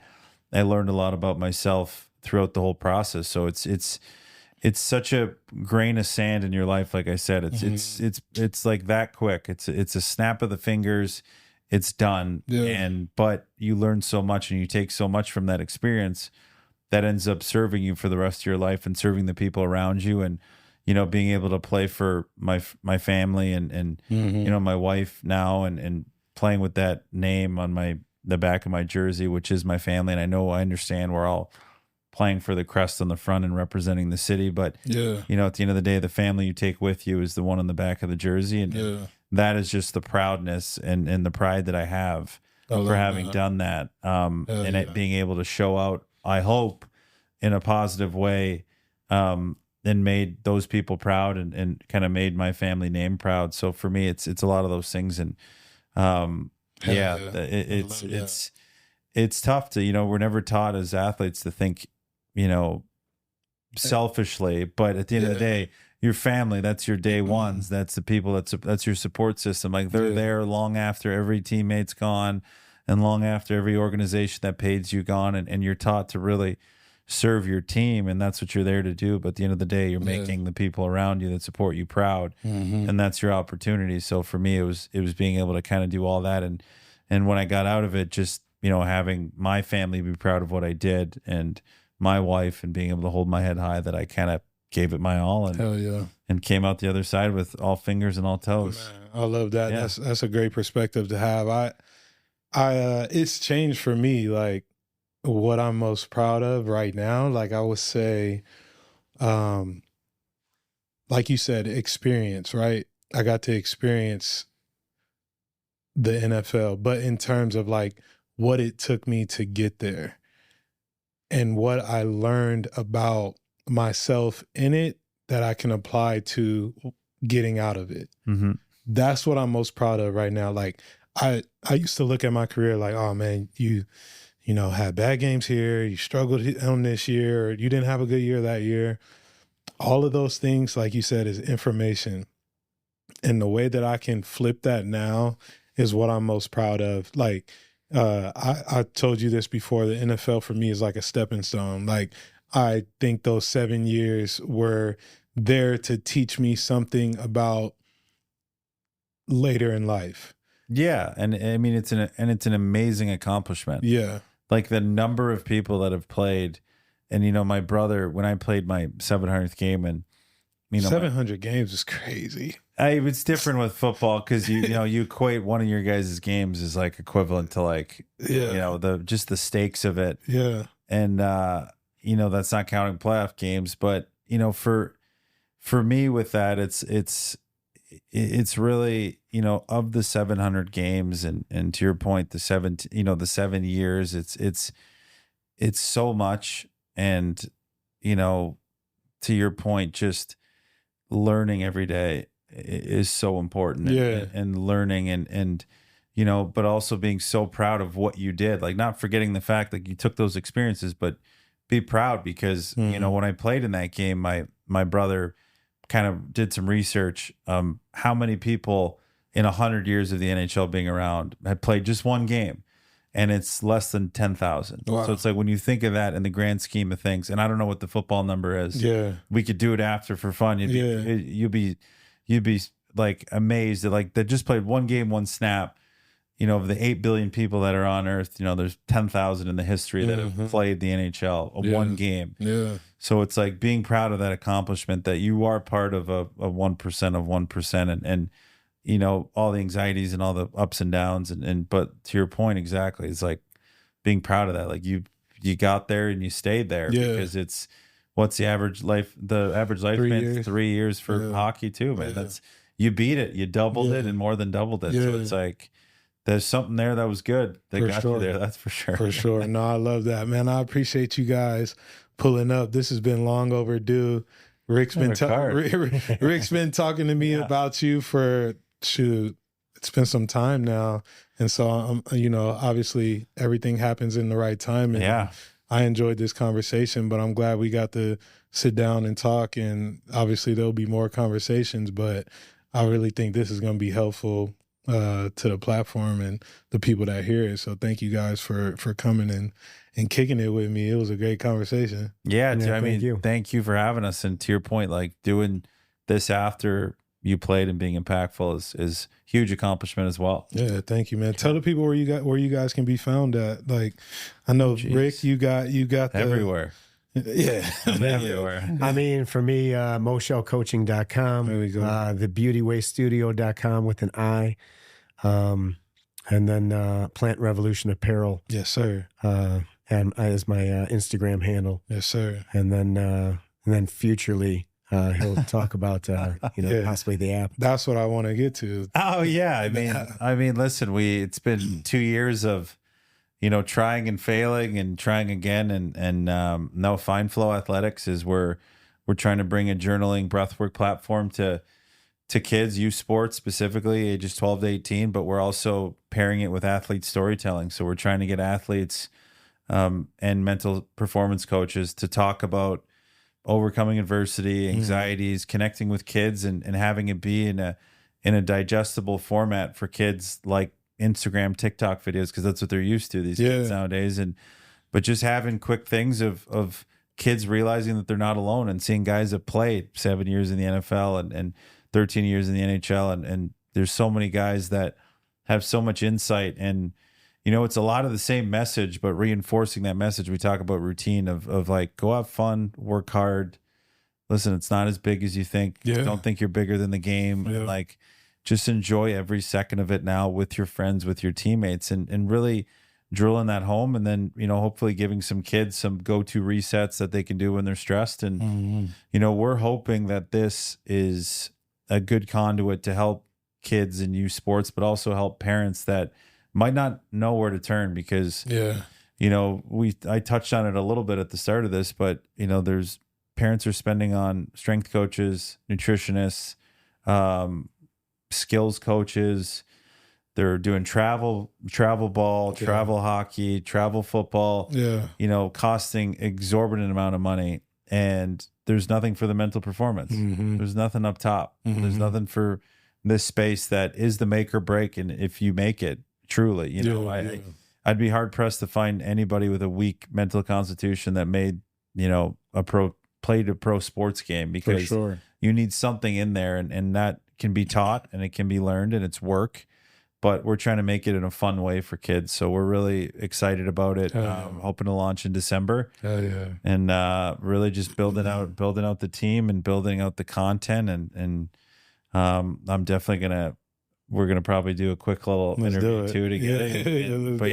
Speaker 3: I learned a lot about myself throughout the whole process. So it's such a grain of sand in your life. Like I said, it's like that quick. It's a snap of the fingers. It's done. But you learn so much and you take so much from that experience that ends up serving you for the rest of your life and serving the people around you. And, being able to play for my family and my wife now and playing with that name on the back of my jersey, which is my family. And I understand we're all playing for the crest on the front and representing the city, but at the end of the day, the family you take with you is the one on the back of the jersey, and that is just the proudness and the pride that I have for having done that, and it being able to show out, I hope, in a positive way, and made those people proud and kind of made my family name proud. So for me, it's a lot of those things, and it's tough to, we're never taught as athletes to think, selfishly, but at the end of the day, your family, that's your day ones. That's the people, that's your support system. Like they're there long after every teammate's gone and long after every organization that pays you gone. And you're taught to really serve your team, and that's what you're there to do. But at the end of the day, you're making the people around you that support you proud, and that's your opportunity. So for me, it was being able to kind of do all that. And when I got out of it, just, having my family be proud of what I did, and my wife, and being able to hold my head high that I kind of gave it my all and came out the other side with all fingers and all toes.
Speaker 2: Man, I love that. Yeah. That's a great perspective to have. I it's changed for me, like what I'm most proud of right now. Like I would say, like you said, experience, right? I got to experience the NFL, but in terms of like what it took me to get there and what I learned about myself in it, that I can apply to getting out of it.
Speaker 3: Mm-hmm.
Speaker 2: That's what I'm most proud of right now. Like I used to look at my career like, oh man, you had bad games here, you struggled on this year, or you didn't have a good year that year. All of those things, like you said, is information. And the way that I can flip that now is what I'm most proud of. Like, I told you this before, the NFL for me is like a stepping stone. Like, I think those 7 years were there to teach me something about later in life.
Speaker 3: Yeah. And I mean, it's an amazing accomplishment.
Speaker 2: Yeah.
Speaker 3: Like the number of people that have played. And, my brother, when I played my 700th game, and
Speaker 2: 700 games is crazy.
Speaker 3: It's different with football because you equate one of your guys' games is like equivalent to like just the stakes of it.
Speaker 2: Yeah.
Speaker 3: And that's not counting playoff games, but for me with that, it's really of the 700 games and to your point, the 7 years, it's so much. And to your point, just learning every day is so important. And learning and but also being so proud of what you did, like not forgetting the fact that you took those experiences, but be proud because when I played in that game, my brother kind of did some research. How many people in 100 years of the NHL being around had played just one game? And it's less than 10,000. Wow. So it's like when you think of that in the grand scheme of things, and I don't know what the football number is.
Speaker 2: Yeah,
Speaker 3: we could do it after for fun. You'd be like amazed that like they just played one game, one snap. Of the 8 billion people that are on Earth, there's 10,000 in the history that have played the NHL one game.
Speaker 2: Yeah.
Speaker 3: So it's like being proud of that accomplishment that you are part of a 1% of 1%, and all the anxieties and all the ups and downs. But to your point, exactly, it's like being proud of that. Like you got there and you stayed there because what's the average life? The average lifespan 3 years for hockey too, man. That's, you beat it, you doubled it and more than doubled it. Yeah. So it's like, there's something there that was good that got you there. That's for sure.
Speaker 2: For sure. No, I love that, man. I appreciate you guys pulling up. This has been long overdue. Rick's been talking to me about you for it's been some time now, and so obviously everything happens in the right time. And I enjoyed this conversation, but I'm glad we got to sit down and talk. And obviously there'll be more conversations, but I really think this is going to be helpful to the platform and the people that hear it. So thank you guys for coming and kicking it with me. It was a great conversation.
Speaker 3: Thank you for having us. And to your point, like doing this after you played and being impactful is huge accomplishment as well.
Speaker 2: Yeah, thank you, man. Tell the people where you guys can be found at. Like, I know Rick, you got
Speaker 3: everywhere.
Speaker 2: Yeah,
Speaker 3: everywhere.
Speaker 1: I mean, for me, MoschelCoaching.com.
Speaker 2: There we go.
Speaker 1: TheBeautyWayStudio.com with an I. And then Plant Revolution Apparel.
Speaker 2: Yes, sir.
Speaker 1: And as my Instagram handle.
Speaker 2: Yes, sir.
Speaker 1: And then futurely, he'll talk about possibly the app.
Speaker 2: That's what I want to get to.
Speaker 3: Oh yeah, I mean, listen, it's been 2 years of trying and failing and trying again, and now FindFlow Athletics is where we're trying to bring a journaling breathwork platform to kids, youth sports specifically, ages 12 to 18, but we're also pairing it with athlete storytelling. So we're trying to get athletes and mental performance coaches to talk about overcoming adversity, anxieties, connecting with kids, and having it be in a digestible format for kids, like Instagram, TikTok videos, because that's what they're used to, these kids nowadays. But just having quick things of kids realizing that they're not alone, and seeing guys that played 7 years in the NFL and 13 years in the NHL. And there's so many guys that have so much insight, and it's a lot of the same message, but reinforcing that message. We talk about routine of like, go have fun, work hard. Listen, it's not as big as you think. Don't think you're bigger than the game. Like, just enjoy every second of it now with your friends, with your teammates, and really drilling that home. And then, hopefully giving some kids some go-to resets that they can do when they're stressed. And, we're hoping that this is a good conduit to help kids in youth sports, but also help parents that might not know where to turn, because, I touched on it a little bit at the start of this, but, there's parents are spending on strength coaches, nutritionists, skills coaches. They're doing travel ball, travel hockey, travel football, costing exorbitant amount of money. And there's nothing for the mental performance. There's nothing up top. There's nothing for this space that is the make or break. And if you make it truly, I'd be hard pressed to find anybody with a weak mental constitution that made, played a pro sports game, because you need something in there, and that can be taught and it can be learned, and it's work. But we're trying to make it in a fun way for kids. So we're really excited about it. Hoping to launch in December. And really just building out the team and building out the content. And I'm definitely we're gonna probably do a quick little interview too to get it. But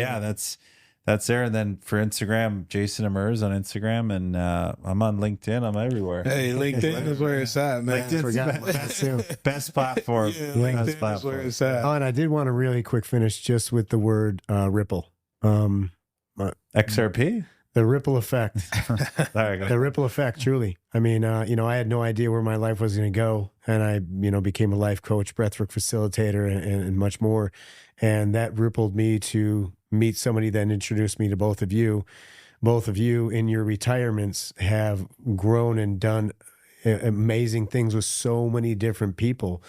Speaker 3: that's there. And then for Instagram, Jason Demers on Instagram, and I'm on LinkedIn. I'm everywhere.
Speaker 2: Hey, LinkedIn is where it's at, man.
Speaker 3: Best platform.
Speaker 2: LinkedIn is where it's at.
Speaker 1: Oh, and I did want to really quick finish just with the word ripple.
Speaker 3: XRP?
Speaker 1: The ripple effect. The ripple effect, truly. I mean, I had no idea where my life was going to go. And I, became a life coach, breathwork facilitator, and much more. And that rippled me to meet somebody that introduced me to both of you. Both of you in your retirements have grown and done amazing things with so many different people.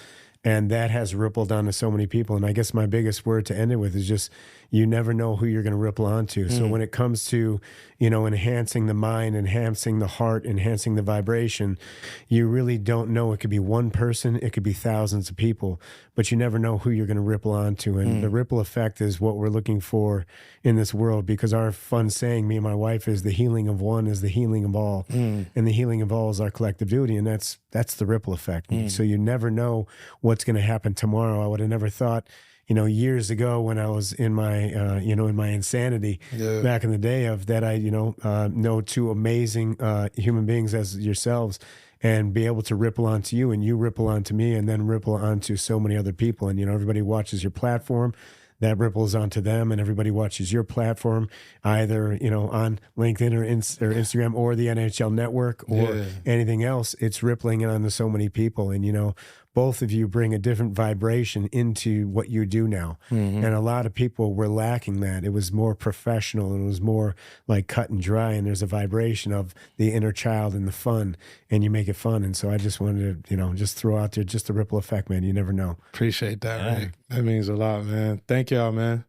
Speaker 1: And that has rippled onto so many people. And I guess my biggest word to end it with is just, you never know who you're going to ripple onto. So when it comes to, enhancing the mind, enhancing the heart, enhancing the vibration, you really don't know. It could be one person, it could be thousands of people, but you never know who you're going to ripple onto. And the ripple effect is what we're looking for in this world, because our fun saying, me and my wife, is the healing of one is the healing of all. And the healing of all is our collective duty. And that's the ripple effect. So you never know what's going to happen tomorrow. I would have never thought, years ago when I was in my, in my insanity back in the day, of that I, know two amazing human beings as yourselves, and be able to ripple onto you, and you ripple onto me, and then ripple onto so many other people. And, everybody watches your platform, that ripples onto them, and everybody watches your platform, either, on LinkedIn or Instagram or the NHL Network or anything else. It's rippling onto so many people. And, both of you bring a different vibration into what you do now. And a lot of people were lacking that. It was more professional, and it was more like cut and dry. And there's a vibration of the inner child and the fun, and you make it fun. And so I just wanted to, just throw out there just the ripple effect, man. You never know.
Speaker 2: Appreciate that, Rick. That means a lot, man. Thank y'all, man.